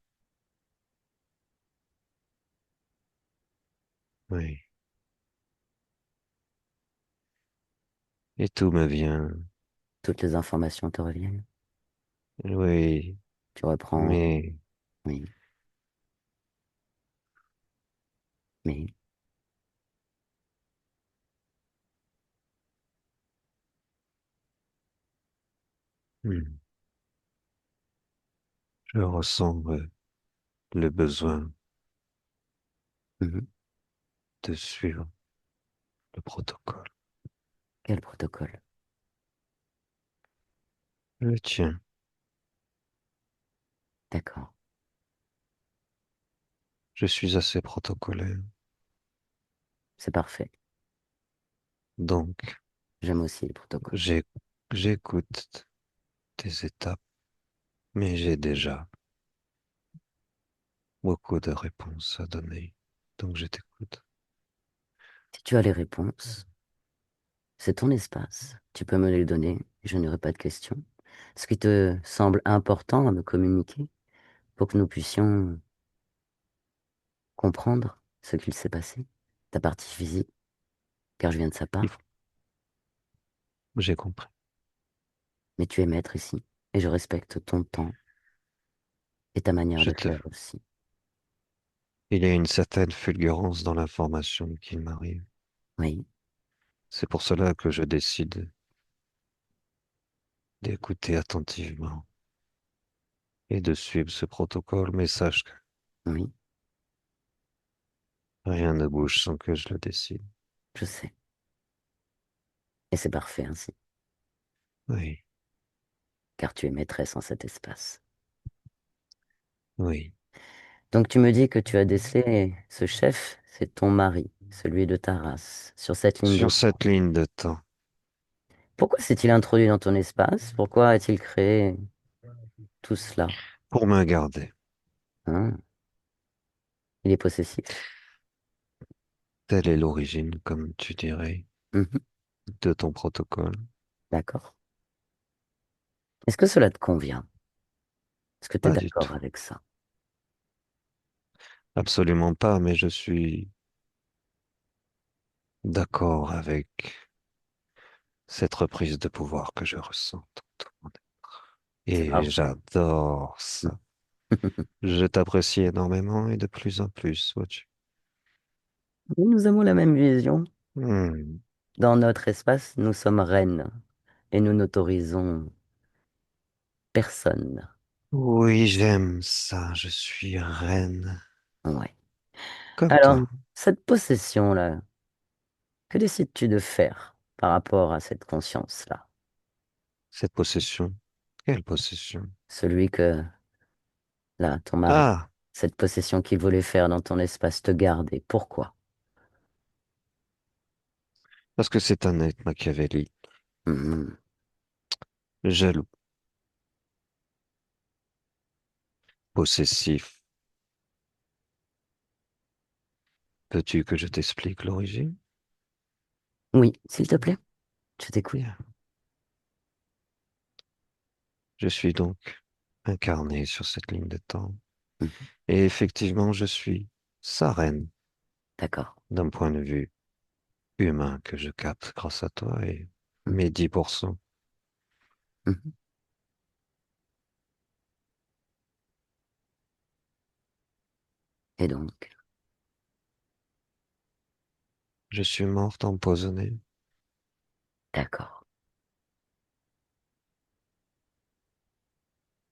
Oui. Et tout me vient. Toutes les informations te reviennent. Oui, Tu reprends. mais Oui, mais Hmm. Je ressens le besoin Mhm. de suivre le protocole. Quel protocole? Le tien. D'accord, Je suis assez protocolaire. c'est parfait. Donc, J'aime aussi les protocoles. j'ai- j'écoute tes étapes, mais j'ai déjà beaucoup de réponses à donner. Donc, je t'écoute. Si tu as les réponses, c'est ton espace. Tu peux me les donner et je n'aurai pas de questions. Ce qui te semble important à me communiquer pour que nous puissions comprendre ce qu'il s'est passé, ta partie physique, car je viens de sa Il part. faut- J'ai compris. Mais tu es maître ici et je respecte ton temps et ta manière Je de te... faire aussi. Il y a une certaine fulgurance dans l'information qui m'arrive. Oui, C'est pour cela que je décide d'écouter attentivement et de suivre ce protocole, mais sache que oui, rien ne bouge sans que je le décide. je sais. Et c'est parfait ainsi, Oui, car tu es maîtresse en cet espace. oui. Donc tu me dis que tu as décelé ce chef, c'est ton mari, celui de ta race, sur cette ligne de Sur temps. cette ligne de temps, Pourquoi s'est-il introduit dans ton espace? Pourquoi a-t-il créé tout cela? pour me garder. Hein. Il est possessif. Telle est l'origine, comme tu dirais, Mhm. de ton protocole. D'accord. Est-ce que cela te convient? Est-ce que tu es Pas du d'accord tout. avec ça? Absolument pas, mais je suis d'accord avec cette reprise de pouvoir que je ressens dans tout mon être. C'est Et parfait. j'adore ça. Je t'apprécie énormément et de plus en plus, vois-tu. Nous avons la même vision. Hmm. Dans notre espace, nous sommes reines et nous n'autorisons personne. Oui, j'aime ça. Je suis reine. Ouais. Comme Alors, toi. cette possession-là, que décides-tu de faire par rapport à cette conscience-là? Cette possession. Quelle possession? Celui que, là, ton mari, Ah, cette possession qu'il voulait faire dans ton espace, te garder. Pourquoi? parce que c'est un être machiavélique, Mhm. jaloux, possessif. Veux-tu que je t'explique l'origine? Oui, s'il te plaît, je t'écoute. Bien. Je suis donc incarné sur cette ligne de temps. Mhm. Et effectivement, je suis sa reine D'accord. d'un point de vue humain que je capte grâce à toi et Mhm. mes 10%. Mhm. Et donc, Je suis morte empoisonnée. d'accord.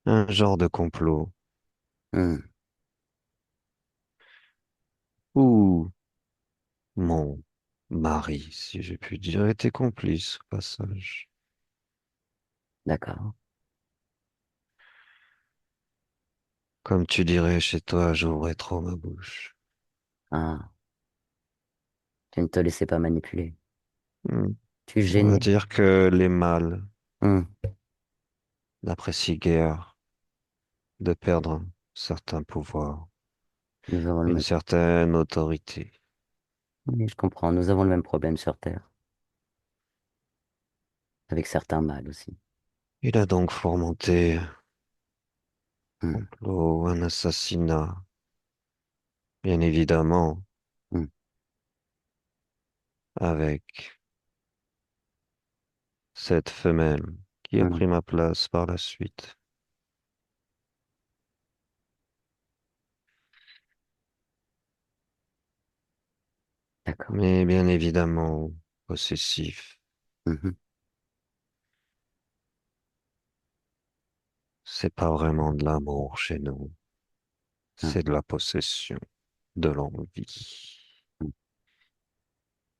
Un genre de complot Mhm. où mon mari, si j'ai pu dire, était complice au passage. D'accord. Comme tu dirais chez toi, j'ouvrais trop ma bouche. Ah, tu ne te laissais pas manipuler. Hmm. Tu On va gênais. dire que les mâles Mhm. n'apprécient guère de perdre un certain pouvoir, Nous avons le une même. certaine autorité. Oui, je comprends. Nous avons le même problème sur Terre, avec certains mâles aussi. Il a donc fomenté un Mhm. complot, un assassinat, bien évidemment, Mhm. avec cette femelle qui a Mhm. pris ma place par la suite. D'accord. Mais bien évidemment, possessif. Mhm. c'est pas vraiment de l'amour chez nous, Hum, c'est de la possession, de l'envie. hum.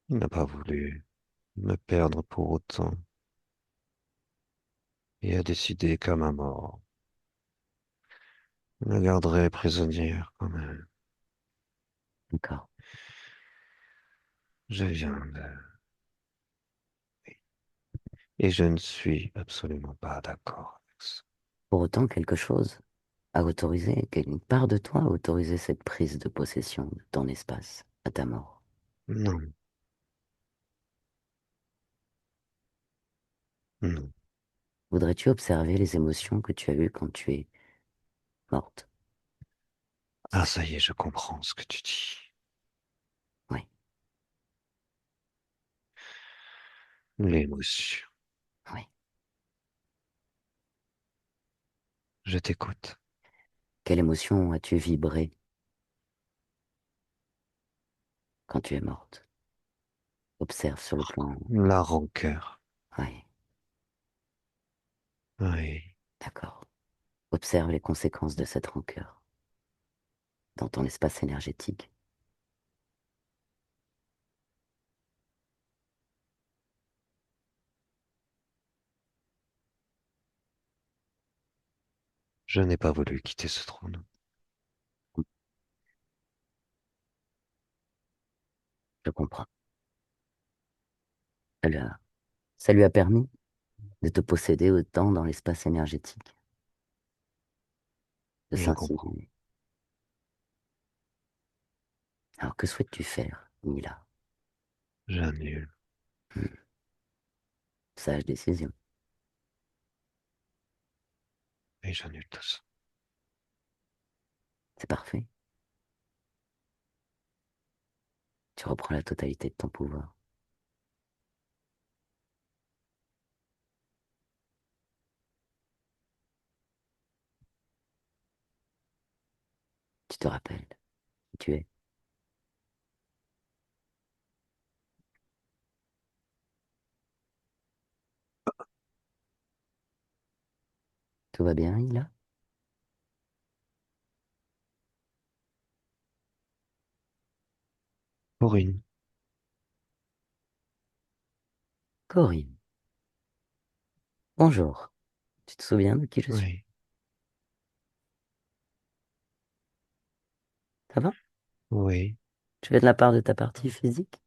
Il n'a pas voulu me perdre pour autant et a décidé qu'à ma mort, il me garderait prisonnière quand même. D'accord. Je viens de... Et je ne suis absolument pas d'accord avec ça. Pour autant, quelque chose a autorisé, une part de toi a autorisé cette prise de possession de ton espace à ta mort. Non, non. Voudrais-tu observer les émotions que tu as eues quand tu es morte? Ah, ça y est, je comprends ce que tu dis. Oui, L'émotion. oui. Je t'écoute. Quelle émotion as-tu vibré quand tu es morte? Observe sur le plan. La rancœur. Oui, Oui, d'accord. Observe les conséquences de cette rancœur dans ton espace énergétique. je n'ai pas voulu quitter ce trône. Je comprends. Ça lui a permis de te posséder autant dans l'espace énergétique, de Je comprends. s'insinuer. Alors que souhaites-tu faire, Mila? J'annule. Hmm, sage décision. Et j'annule tout ça. C'est parfait. Tu reprends la totalité de ton pouvoir. Tu te rappelles qui tu es. Tout va bien, Mila? Corinne. Corinne. Bonjour. Tu te souviens de qui je suis? Oui, Ça va? oui, Tu fais de la part de ta partie physique?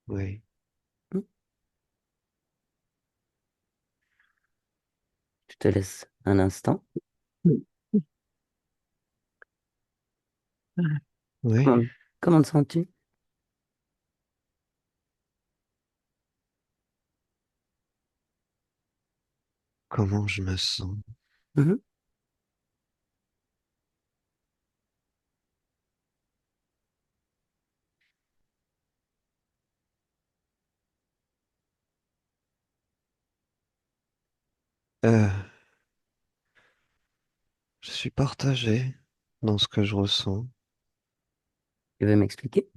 oui. Hmm. Tu te laisses un instant. Oui. Comment, comment te sens-tu? Comment je me sens? Mhm. Euh, je suis partagé dans ce que je ressens. Tu veux m'expliquer?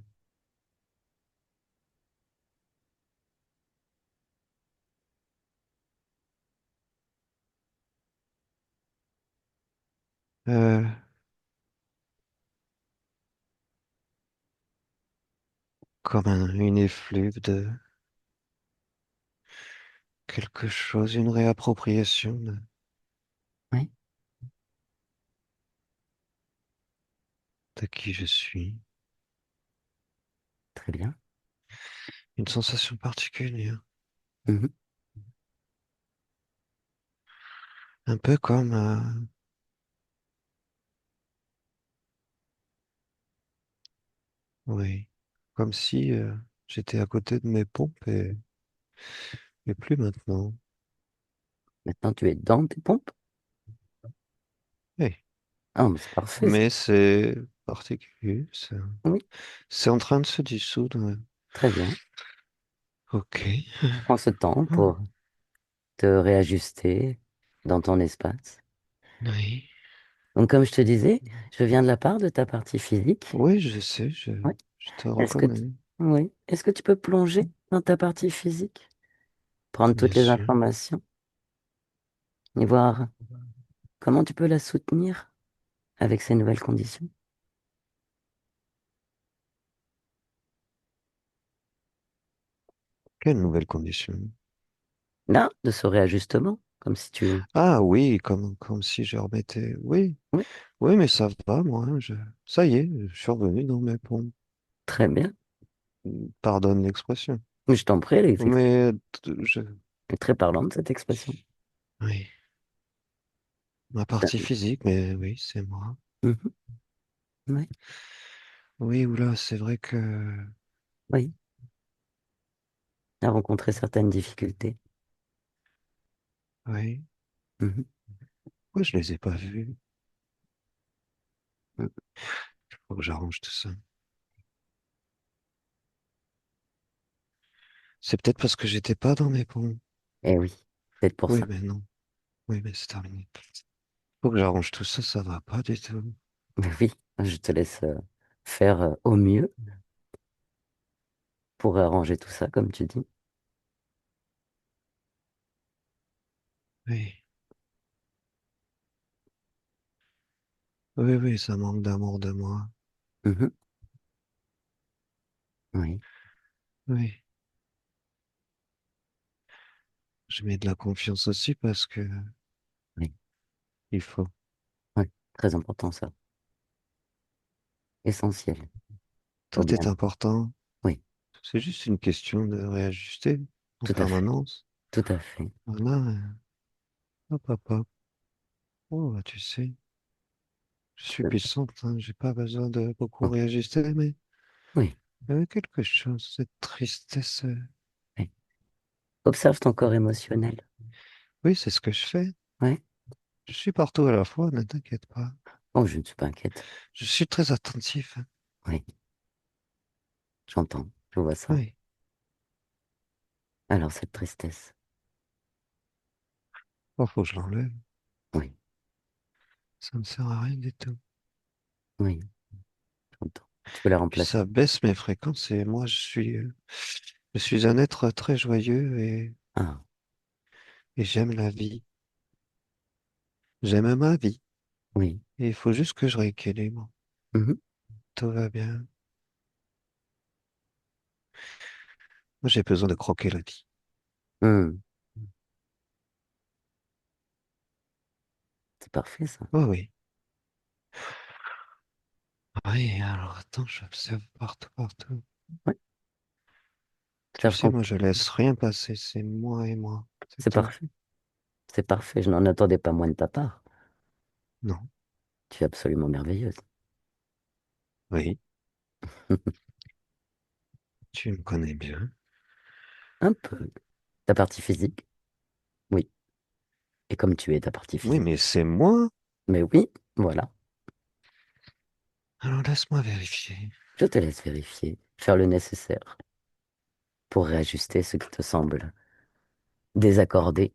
Euh, Comme une effluve de quelque chose, une réappropriation Oui, de qui je suis. très bien. Une sensation particulière. Mhm. Un peu comme, oui, comme si j'étais à côté de mes pompes et plus maintenant. Maintenant, tu es dans tes pompes? Oui. Ah, mais c'est parfait, ça. Mais c'est particulier. Oui, C'est en train de se dissoudre. très bien. Ok. Prends ce temps Ah, pour te réajuster dans ton espace. oui. Donc, comme je te disais, je viens de la part de ta partie physique. Oui, je sais, Oui. je te Est-ce que, reconnais, oui. Est-ce que tu peux plonger dans ta partie physique, prendre bien toutes les sûr. informations et voir Comment tu peux la soutenir avec ces nouvelles conditions? Quelle nouvelle condition? Là, de ce réajustement, comme si tu... Ah oui, comme si je remettais. Oui, Oui, oui, mais ça va, moi. Ça y est, je suis revenu dans mes ponts. très bien. Pardonne l'expression. Je t'en prie, Mais je... est très parlante, cette expression. Oui, ma partie physique, mais oui, c'est moi. Mhm. Oui, Oui, oula, c'est vrai que... oui. À rencontrer certaines difficultés. Oui, Mhm. pourquoi je les ai pas vus? Faut que j'arrange tout ça. C'est peut-être parce que j'étais pas dans mes ponts. Eh oui, peut-être pour Oui, ça. mais non. Oui, mais c'est terminé. Faut que j'arrange tout ça, ça va pas du tout. Mais oui, je te laisse faire au mieux pour arranger tout ça, comme tu dis. Oui, oui, oui, ça manque d'amour de moi. Mhm. Oui, Oui, je mets de la confiance aussi parce que oui, il faut. oui. Très important ça. Essentiel. Pour Tout est bien. important. Oui, C'est juste une question de réajuster en tout à fait. permanence. Tout à fait. Voilà, hop, hop, hop. Oh, bah, tu sais, je suis puissante, hein, j'ai pas besoin de beaucoup Oh, réajuster, mais oui, il y avait quelque chose, cette tristesse. oui. Observe ton corps émotionnel. Oui, c'est ce que je fais. Oui. Je suis partout à la fois, ne t'inquiète pas. Oh, je ne suis pas inquiète. Je suis très attentif, hein. Oui, j'entends. Je vois ça. Oui. Alors, cette tristesse. Oh, faut que je l'enlève. Oui, Ça me sert à rien du tout. oui, j'entends. Tu peux la Puis remplacer. ça baisse mes fréquences et moi, je suis un être très joyeux Ah, et j'aime la vie. J'aime ma vie. oui. Et il faut juste que je rééquilibre. Mhm. Tout va bien. Moi, j'ai besoin de croquer la vie. Hmm. C'est parfait, ça. Oh oui. Oui, alors attends, j'observe partout, partout. Oui. Tu Observe sais, ton... moi, je laisse rien passer. C'est moi et moi. C'est C'est tout. parfait. C'est parfait. Je n'en attendais pas moins de ta part. Non. Tu es absolument merveilleuse. Oui, tu me connais bien. Un peu. Ta partie physique, oui. Et comme tu es ta partie Oui, physique. mais c'est moi. Mais oui, voilà. Alors laisse-moi vérifier. Je te laisse vérifier, faire le nécessaire pour réajuster ce qui te semble désaccordé.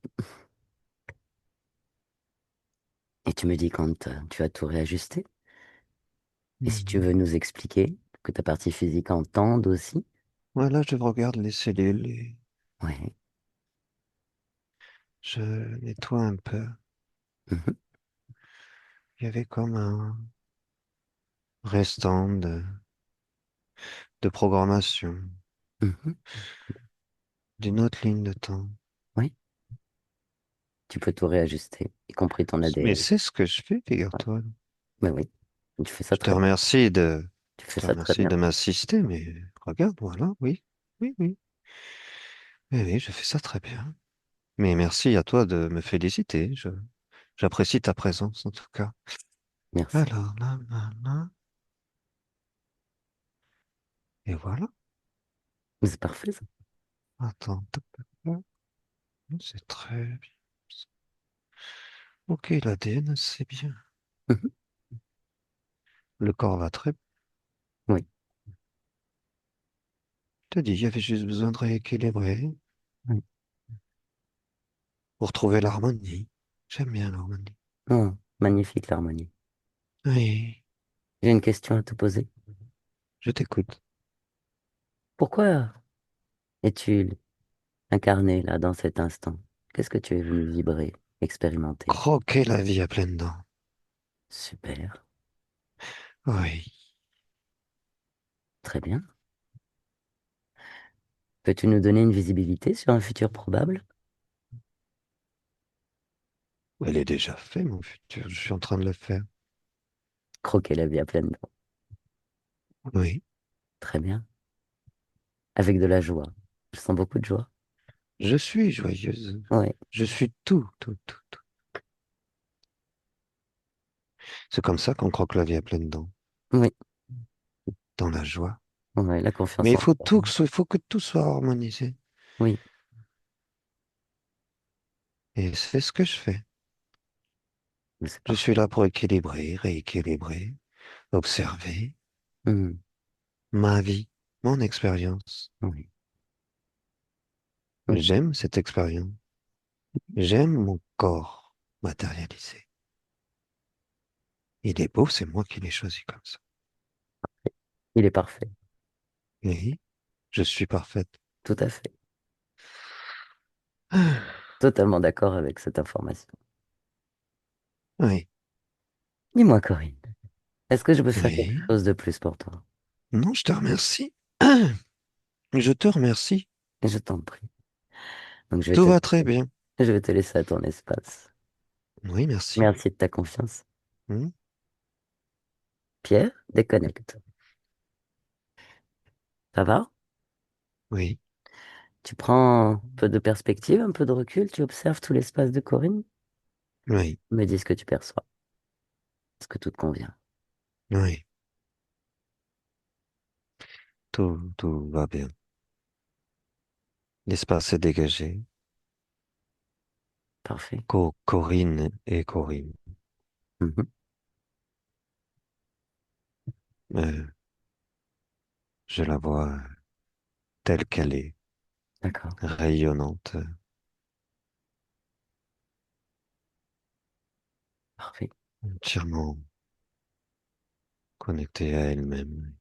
Et tu me dis quand tu as tout réajusté. Et si tu Hmm. veux nous expliquer que ta partie physique entende aussi. Voilà, je regarde les cellules et Ouais. je nettoie un peu. Mhm, Il y avait comme un restant de programmation mhm. d'une autre ligne de temps. Oui, tu peux tout réajuster, y compris ton Mais ADN. c'est ce que je fais, Ouais. figure-toi. Mais oui, tu fais ça Je te très bien. remercie Tu je fais te ça très remercie bien. de m'assister, mais regarde, voilà, oui, oui, oui. Oui, oui, je fais ça très bien. Mais merci à toi de me féliciter. J'apprécie ta présence, en tout cas. Merci. Alors, là, là, là. Et voilà. Mais c'est parfait, ça. Attends, tac, tac, tac. C'est très bien. Ok, l'ADN, c'est bien. Mhm. Le corps va très bien. Oui, Je te dis, il y avait juste besoin de rééquilibrer oui. pour trouver l'harmonie. J'aime bien l'harmonie. Oh, magnifique l'harmonie. Oui, J'ai une question à te poser. je t'écoute. Pourquoi es-tu incarné là dans cet instant? Qu'est-ce que tu es venu vibrer? expérimenté. Croquer la vie à pleines dents. Super, Oui. très bien. Peux-tu nous donner une visibilité sur un futur probable? Elle est déjà faite, mon futur. Je suis en train de le faire. Croquer la vie à pleines dents. Oui. Très bien. Avec de la joie. Je sens beaucoup de joie. Je suis joyeuse. Oui, Je suis tout, tout, tout, tout. C'est comme ça qu'on croque la vie à pleines dents. oui, Dans la joie. oui, la Mais confiance en soi. il faut que tout soit harmonisé. Oui, Et c'est ce que je fais. mais c'est Je suis parfait. là pour équilibrer, rééquilibrer, observer Mhm. ma vie, mon expérience. Oui, oui, J'aime cette expérience. J'aime mon corps matérialisé. Il est beau, c'est moi qui l'ai choisi comme ça. il est parfait. Oui, je suis parfaite. Tout à fait. Totalement d'accord avec cette information. Oui, Dis-moi, Corinne, est-ce que je peux faire quelque oui. chose de plus pour toi? Non, je te remercie. Je te remercie. Je t'en prie. Donc, Tout va très bien. je vais te laisser à ton espace. Oui, merci. Merci de ta confiance. Hmm. Pierre, déconnecte. Ça va? Oui, Tu prends un peu de perspective, un peu de recul, tu observes tout l'espace de Corinne. oui, Me dis ce que tu perçois. Est-ce que tout te convient? oui. Tout va bien. L'espace est dégagé. Parfait. Corinne et Corinne. Mhm. Euh, je la vois telle qu'elle est, D'accord. rayonnante, Parfait. entièrement connectée à elle-même.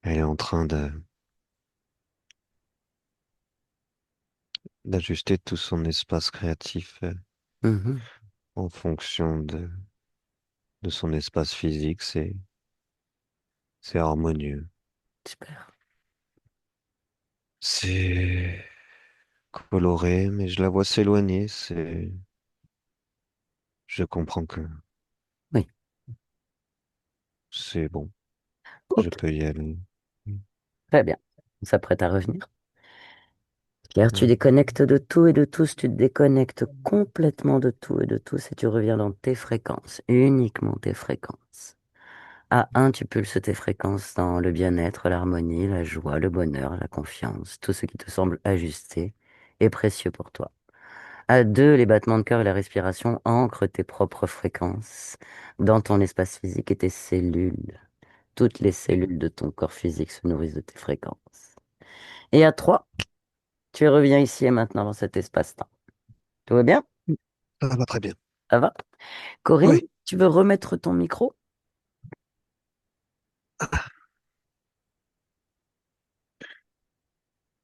Elle est en train d'ajuster tout son espace créatif Mhm. en fonction de son espace physique. C'est harmonieux. Super. C'est coloré, mais je la vois s'éloigner. Je comprends que Oui. c'est bon. Je Ok. peux y aller. Très bien. On s'apprête à revenir. Pierre, tu Ouais. déconnectes de tout et de tous, tu te déconnectes complètement de tout et de tous et tu reviens dans tes fréquences, uniquement tes fréquences. À un, tu pulses tes fréquences dans le bien-être, l'harmonie, la joie, le bonheur, la confiance, tout ce qui te semble ajusté et précieux pour toi. À deux, les battements de cœur et la respiration ancrent tes propres fréquences dans ton espace physique et tes cellules. Toutes les cellules de ton corps physique se nourrissent de tes fréquences. Et à trois, tu reviens ici et maintenant dans cet espace-temps. Tout va bien? Ça va très bien. Ça va? Corinne, Oui. tu veux remettre ton micro?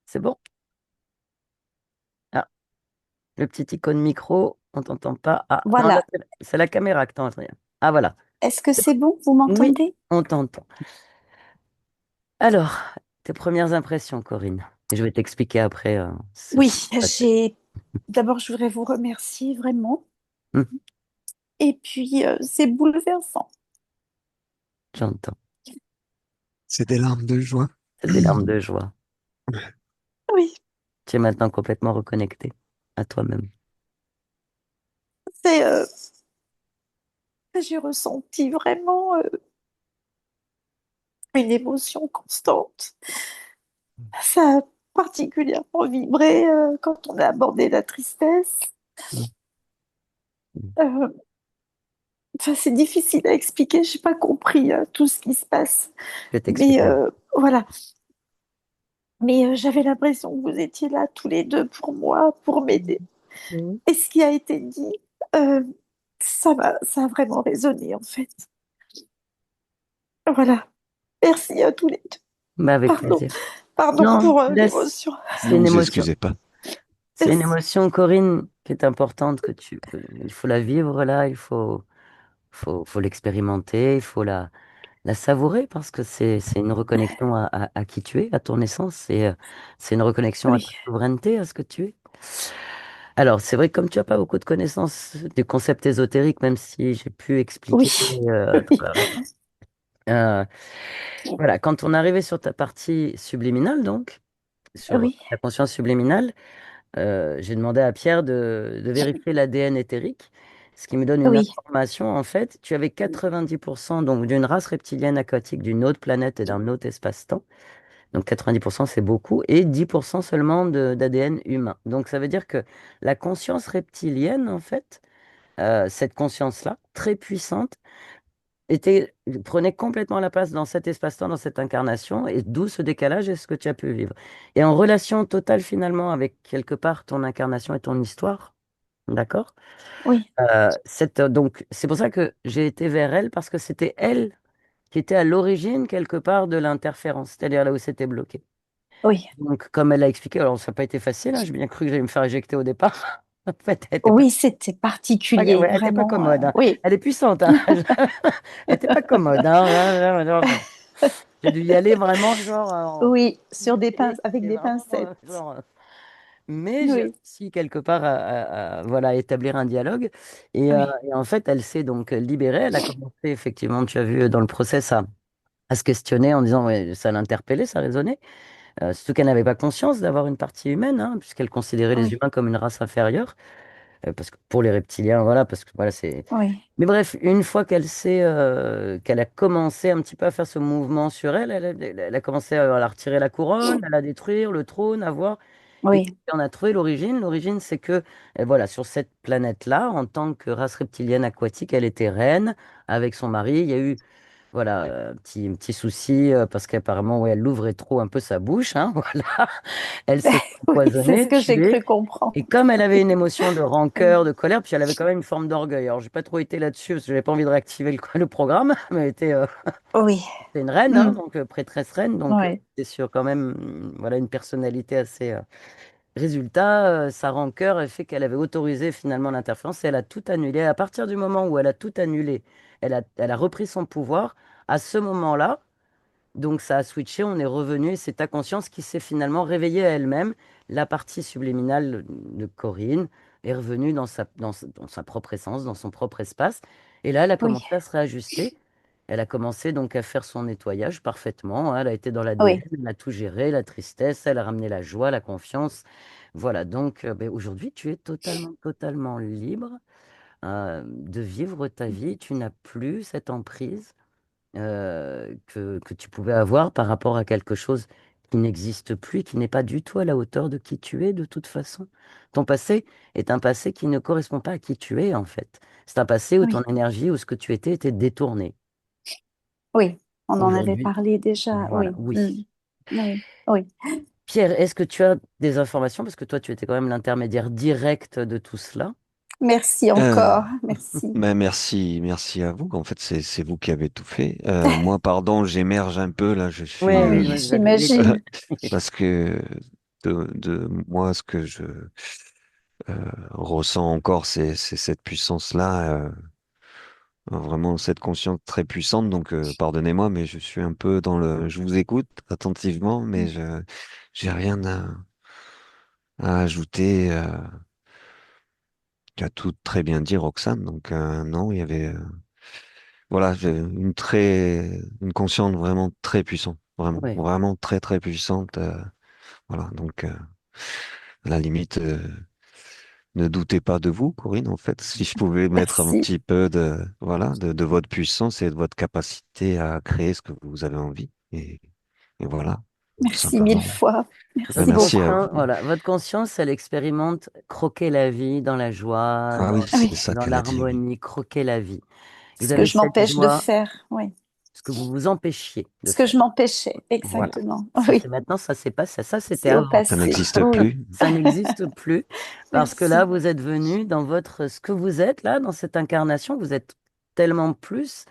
C'est bon? Ah, le petit icône micro, on t'entend pas. Ah, non, là, Voilà. c'est la caméra que t'entends. Ah, voilà. Est-ce que c'est bon? Vous Oui, m'entendez? on t'entend. Alors, tes premières impressions, Corinne. Et je vais t'expliquer après ce Oui, qui s'est passé. j'ai. D'abord, je voudrais vous remercier vraiment. Mhm, Et puis, c'est bouleversant. j'entends. C'est des larmes de joie. C'est des larmes de joie. Oui, Tu es maintenant complètement reconnecté à toi-même. c'est. J'ai ressenti vraiment une émotion constante. Ça a particulièrement vibré quand on a abordé la tristesse. Mhm, mhm. Euh, Enfin, c'est difficile à expliquer. J'ai pas compris tout ce qui se passe. Je vais Mais t'expliquer. voilà. Mais j'avais l'impression que vous étiez là tous les deux pour moi, pour m'aider. Mhm. Et ce qui a été dit, euh, ça a vraiment résonné en fait. Voilà. Merci à tous les deux. Bah, avec Pardon, plaisir. pardon Non, pour laisse. l'émotion. C'est Ne une vous émotion. excusez pas. C'est une Merci. émotion, Corinne. qui est importante, il faut la vivre là, faut l'expérimenter, il faut la savourer parce que c'est une reconnexion à qui tu es, à ton essence, c'est une reconnexion à Oui, ta souveraineté, à ce que tu es. Alors, c'est vrai que comme tu n'as pas beaucoup de connaissances des concepts ésotériques, même si j'ai pu oui, expliquer à oui, travers ça, euh, voilà, quand on arrivait sur ta partie subliminale, donc, sur oui, la conscience subliminale, j'ai demandé à Pierre de vérifier l'ADN éthérique, ce qui me donne une oui, information. En fait, tu avais 90% donc d'une race reptilienne aquatique d'une autre planète et d'un autre espace-temps. Donc 90%, c'est beaucoup, et 10% seulement d'ADN humain. Donc ça veut dire que la conscience reptilienne, en fait, cette conscience-là, très puissante, prenait complètement la place dans cet espace-temps, dans cette incarnation, et d'où ce décalage et ce que tu as pu vivre. Et en relation totale finalement avec quelque part ton incarnation et ton histoire, d'accord? oui, Donc c'est pour ça que j'ai été vers elle, parce que c'était elle qui était à l'origine quelque part de l'interférence, c'est-à-dire là où c'était bloqué. oui, Donc comme elle a expliqué, alors ça n'a pas été facile, hein, j'ai bien cru que j'allais me faire éjecter au départ. En fait, elle était oui, c'était particulier, ouais, elle était pas vraiment. commode, hein. Oui, Elle est puissante, hein. Elle était pas commode, hein. J'ai dû y aller vraiment genre oui, sur des limité, pinces, avec et des vraiment pincettes. mais j'ai Oui, réussi quelque part voilà, établir un dialogue. oui, Et en fait, elle s'est donc libérée. Elle a commencé, effectivement, tu as vu dans le process, à se questionner en disant, ouais, ça l'interpellait, ça résonnait. Surtout qu'elle n'avait pas conscience d'avoir une partie humaine, hein, puisqu'elle considérait les oui, humains comme une race inférieure. Parce que pour les reptiliens, voilà, parce que voilà, c'est. oui, Mais bref, une fois qu'elle a commencé un petit peu à faire ce mouvement sur elle, elle a commencé à, voilà, retirer la couronne, à la détruire, le trône, à voir. Et oui, on a trouvé l'origine. L'origine, c'est que, voilà, sur cette planète-là, en tant que race reptilienne aquatique, elle était reine avec son mari. Il y a eu, voilà, un petit souci parce qu'apparemment, ouais, elle ouvrait trop un peu sa bouche, hein, voilà. Elle s'est fait oui, c'est ce empoisonner, que j'ai tuer. cru comprendre. Et comme elle avait une émotion de Oui, rancœur, de colère, puis elle avait quand même une forme d'orgueil. Alors, j'ai pas trop été là-dessus parce que j'avais pas envie de réactiver le programme, mais elle était, oui, c'est une reine, hein, mm, donc prêtresse reine, donc oui, c'est sûr quand même, voilà, une personnalité assez. Résultat, sa rancœur a fait qu'elle avait autorisé finalement l'interférence et elle a tout annulé. À partir du moment où elle a tout annulé, elle a repris son pouvoir. À ce moment-là, donc ça a switché, on est revenu et c'est ta conscience qui s'est finalement réveillée à elle-même. La partie subliminale de Corinne est revenue dans sa propre essence, dans son propre espace. Et là, elle a oui, commencé à se réajuster. Elle a commencé donc à faire son nettoyage parfaitement, hein. Elle a été dans l'ADN, oui. elle a tout géré, la tristesse, elle a ramené la joie, la confiance. Voilà, donc ben, aujourd'hui, tu es totalement, totalement libre de vivre ta vie. Tu n'as plus cette emprise que tu pouvais avoir par rapport à quelque chose qui n'existe plus et qui n'est pas du tout à la hauteur de qui tu es de toute façon. Ton passé est un passé qui ne correspond pas à qui tu es en fait. C'est un passé où ton Oui, énergie, où ce que tu étais était détourné. oui, on en avait Aujourd'hui, parlé déjà, voilà, oui. oui. Mm. Oui, oui. Pierre, est-ce que tu as des informations? Parce que toi, tu étais quand même l'intermédiaire direct de tout cela. Merci Euh, encore, merci. ben merci, merci à vous. En fait, c'est vous qui avez tout fait. Moi, pardon, j'émerge un peu là. Je Oui, suis Oui, oui, oui, j'imagine. parce que de moi, ce que je ressens encore, c'est cette puissance-là, vraiment cette conscience très puissante. Donc, pardonnez-moi, mais je suis un peu dans le. Je vous écoute attentivement, mais je j'ai rien à ajouter. Tu as tout très bien dit, Roxane. Donc, non, il y avait. Voilà, j'ai une conscience vraiment très puissante, vraiment, oui. vraiment très très puissante. Voilà, donc à la limite, ne doutez pas de vous, Corinne. En fait, si je pouvais mettre un Merci, petit peu de voilà de votre puissance et de votre capacité à créer ce que vous avez envie, et voilà, tout merci mille simplement. fois. Ben, Merci Votre merci à beaucoup. conscience, vous. voilà, votre conscience, elle expérimente croquer la vie dans la joie, Ah oui, c'est Oui, ça dans qu'elle a dit, oui. l'harmonie, croquer la vie. Vous ce que avez je cette m'empêche de joie, faire, oui. ce que vous vous empêchiez de Ce que faire. je m'empêchais, Voilà. exactement. Ça, c'est Oui, maintenant, ça s'est passé. Ça, c'était c'est au avant. Ça passé. n'existe Oui, plus. Ça n'existe plus parce que là, merci. vous êtes venu dans ce que vous êtes là, dans cette incarnation, vous êtes tellement plus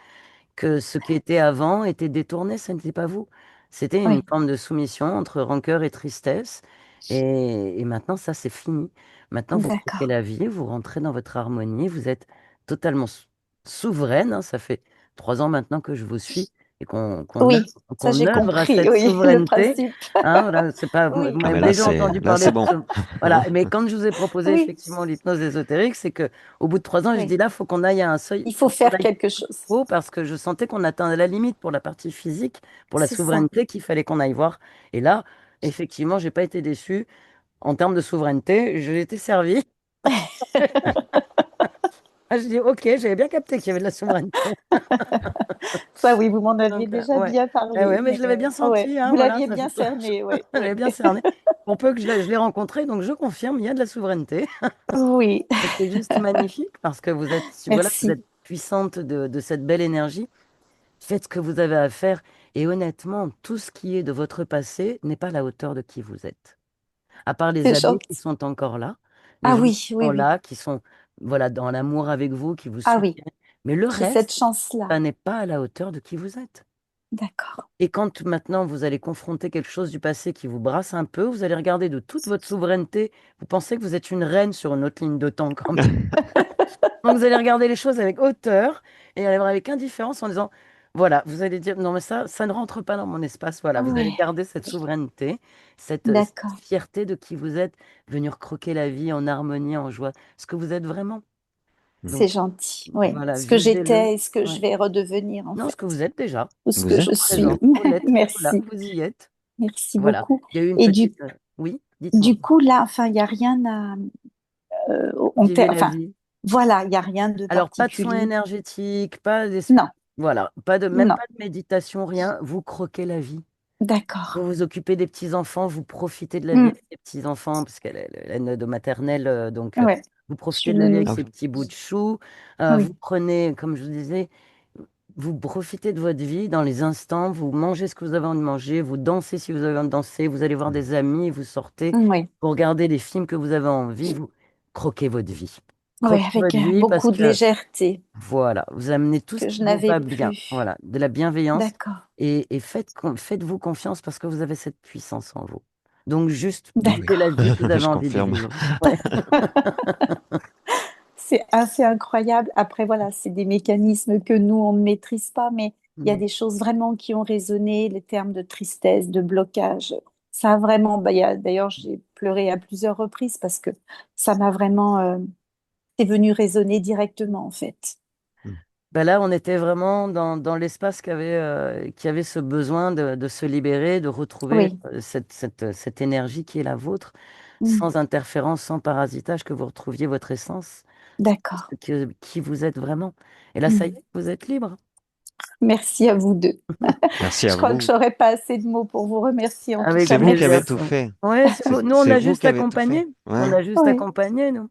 que ce qui était avant était détourné, ce n'était pas vous. C'était une Oui, forme de soumission entre rancœur et tristesse. Et maintenant, ça, c'est fini. Maintenant, vous croquez D'accord. la vie, vous rentrez dans votre harmonie, vous êtes totalement souveraine, hein. Ça fait 3 ans maintenant que je vous suis et Oui, ça qu'on j'ai œuvre à compris, cette oui, le souveraineté. principe. Hein, voilà, c'est pas, vous Oui, Ah, m'avez mais déjà entendu là, parler c'est de bon. ce. Hein. Voilà, mais quand je vous ai proposé oui, effectivement l'hypnose ésotérique, c'est que au bout de 3 ans, je dis oui. là, faut qu'on aille à un seuil, Il faut faut qu'on faire aille quelque chose. haut parce que je sentais qu'on atteindait la limite pour la partie physique, pour la C'est ça. souveraineté qu'il fallait qu'on aille voir. Et là, effectivement, j'ai pas été déçue. En termes de souveraineté, j'ai été servi. Ah, je dis, ok, j'avais bien capté qu'il y avait de la souveraineté. Ça, oui, vous m'en aviez Donc, déjà ouais. bien Ouais, parlé, mais mais je l'avais bien ouais, senti, hein, vous voilà, l'aviez ça bien fait tout. cerné, oui, Je oui. l'avais bien cerné. Pour peu que je l'ai rencontré, donc je confirme, il y a de la souveraineté. Oui, Et c'est juste magnifique parce que vous êtes, voilà, vous merci. êtes puissante de cette belle énergie. Faites ce que vous avez à faire. Et honnêtement, tout ce qui est de votre passé n'est pas à la hauteur de qui vous êtes. À part les C'est amis qui gentil. sont encore là, les Ah gens qui oui, oui, sont oui. là, qui sont voilà, dans l'amour avec vous, qui vous Ah oui, soutiennent. Mais le j'ai cette reste, chance-là. ça n'est pas à la hauteur de qui vous êtes. D'accord. Et quand maintenant vous allez confronter quelque chose du passé qui vous brasse un peu, vous allez regarder de toute votre souveraineté. Vous pensez que vous êtes une reine sur une autre ligne de temps quand même. Donc vous allez regarder les choses avec hauteur et avec indifférence en disant, voilà, vous allez dire, non mais ça ne rentre pas dans mon espace. Voilà, vous allez Oui, garder cette souveraineté, cette d'accord. fierté de qui vous êtes, venir croquer la vie en harmonie, en joie, ce que vous êtes vraiment. C'est Donc gentil. Oui, voilà, ce que vivez-le. j'étais et ce que je Ouais. vais redevenir, en Non, ce que fait, vous êtes déjà, ou ce que Vous je êtes? suis. présent, honnête, voilà, Merci. vous y êtes. Merci Voilà, beaucoup. il y a eu une Et petite. Oui, dites-moi. du coup, là, enfin, il n'y a rien à. Vivez la Enfin, vie. voilà, il n'y a rien de Alors, pas de soins particulier. énergétiques, pas Non, voilà, pas de, même non. pas de méditation, rien. Vous croquez la vie. D'accord. Vous vous occupez des petits-enfants, vous profitez de la vie Hmm, avec les petits-enfants, parce qu'elle est l'aide maternelle, donc ouais, vous je suis profitez de la vie avec nounou. Ah ces oui. petits bouts de chou. Vous Oui, prenez, comme je vous disais, vous profitez de votre vie dans les instants, vous mangez ce que vous avez envie de manger, vous dansez si vous avez envie de danser, vous allez voir des amis, vous sortez, oui, vous regardez les films que vous avez envie, vous croquez votre vie. oui, Croquez avec votre vie parce beaucoup de que légèreté voilà, vous amenez tout ce que je qui vous n'avais va bien, plus. voilà, de la bienveillance D'accord, et faites-vous confiance parce que vous avez cette puissance en vous. Donc juste Ah oui, vivez la vie que vous avez je envie de confirme. vivre. Ouais. c'est assez incroyable. Après, voilà, c'est des mécanismes que nous, on ne maîtrise pas, mais il y a Mhm. des choses vraiment qui ont résonné, les termes de tristesse, de blocage. Ça a vraiment, bah, d'ailleurs, j'ai pleuré à plusieurs reprises parce que ça m'a vraiment, c'est venu résonner directement, en fait. Ben là, on était vraiment dans l'espace qui avait ce besoin de se libérer, de retrouver Oui, cette énergie qui est la vôtre, mm, sans interférence, sans parasitage, que vous retrouviez votre essence, d'accord. qui vous êtes vraiment. Et là, ça y Mm. est, vous êtes libre. Merci à vous deux. Merci à Je crois que vous. j'aurais pas assez de mots pour vous remercier. En tout Avec C'est cas, vous qui avez plaisir. tout merci. fait. Ouais, c'est vous. Nous, on C'est a vous juste qui avez tout fait. accompagné. On Ouais. a juste Oui, accompagné, nous.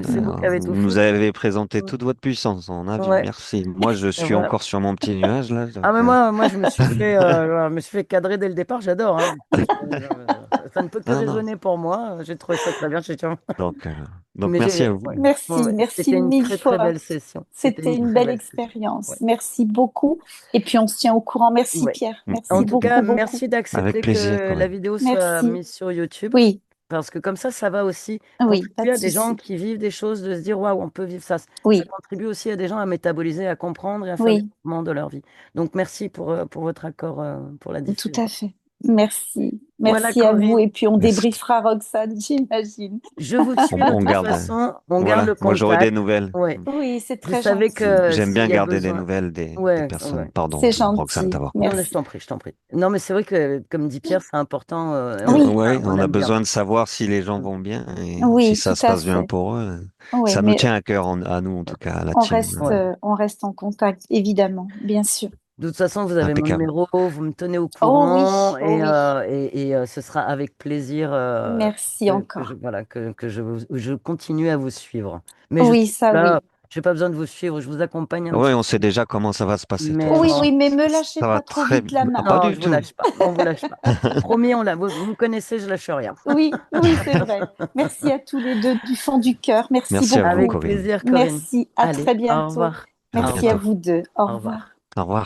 C'est vous qui avez tout Vous nous fait. avez présenté toute votre puissance. On a vu. Ouais, Merci. Moi, je et suis voilà. encore sur mon petit nuage là. Ah, mais Donc, moi, je me suis fait cadrer dès le départ. J'adore, hein. Ça ne peut que non, non. résonner pour moi. J'ai trouvé ça très bien. Donc, euh, donc Mais merci à ouais. vous. Ouais, merci, ouais. merci C'était une mille très, très fois. belle session. C'était C'était une une très belle belle session. expérience. Ouais. Merci beaucoup. Et puis on se tient au courant. Merci Ouais. Pierre. En Merci tout cas, beaucoup, beaucoup. merci Avec d'accepter plaisir, que la Corinne. vidéo soit Merci. mise sur YouTube. Oui, Parce que comme ça va aussi oui, pas contribuer de à des gens souci. qui vivent des choses, de se dire, waouh, on peut vivre ça. Ça Oui, contribue aussi à des gens à métaboliser, à comprendre et à faire des oui, mouvements de leur vie. Donc, merci pour votre accord pour la tout diffusion. à fait. Merci. Voilà, Merci à vous. Corinne. Et puis on Merci. débriefera Roxane, j'imagine. Je vous suis de On toute garde. façon. On garde Voilà. le Moi, j'aurai des contact. nouvelles. Ouais. Oui, c'est Vous très savez gentil. que J'aime bien s'il y a garder des besoin. nouvelles des Ouais, personnes. ouais. Pardon, C'est Roxane, gentil. d'avoir Non, mais coupé. Merci. je t'en prie. Non, mais c'est vrai que, comme dit Pierre, c'est important. Oui, Oui, On on a l'aime bien. besoin de savoir si les gens vont bien et si oui, ça tout se à passe bien fait. pour eux. Oui, Ça nous mais tient à cœur, à nous en tout cas, à la team. Ouais. on reste en contact, évidemment, bien sûr. De toute façon, vous avez mon Impeccable. numéro, vous me tenez au Oh courant oui, ce sera avec plaisir merci encore. voilà, je continue à vous suivre. Mais je Oui, suis ça là, oui. je n'ai pas besoin de vous suivre, je vous accompagne un Oui, petit on sait déjà comment ça va se passer de toute mais Oui, bon, oui, façon. mais me lâchez Ça va pas trop très vite bien. la main. Pas non, du je vous tout. lâche pas, on vous lâche pas. Promis, vous me connaissez, je lâche rien. Oui, oui, c'est vrai. Merci à tous les deux du fond du cœur. Merci Merci à vous, beaucoup. Avec Corinne. plaisir, Corinne. Merci, à Allez, très au bientôt. revoir. À Au Merci à bientôt. revoir. vous deux. Au Au revoir. revoir. Au revoir.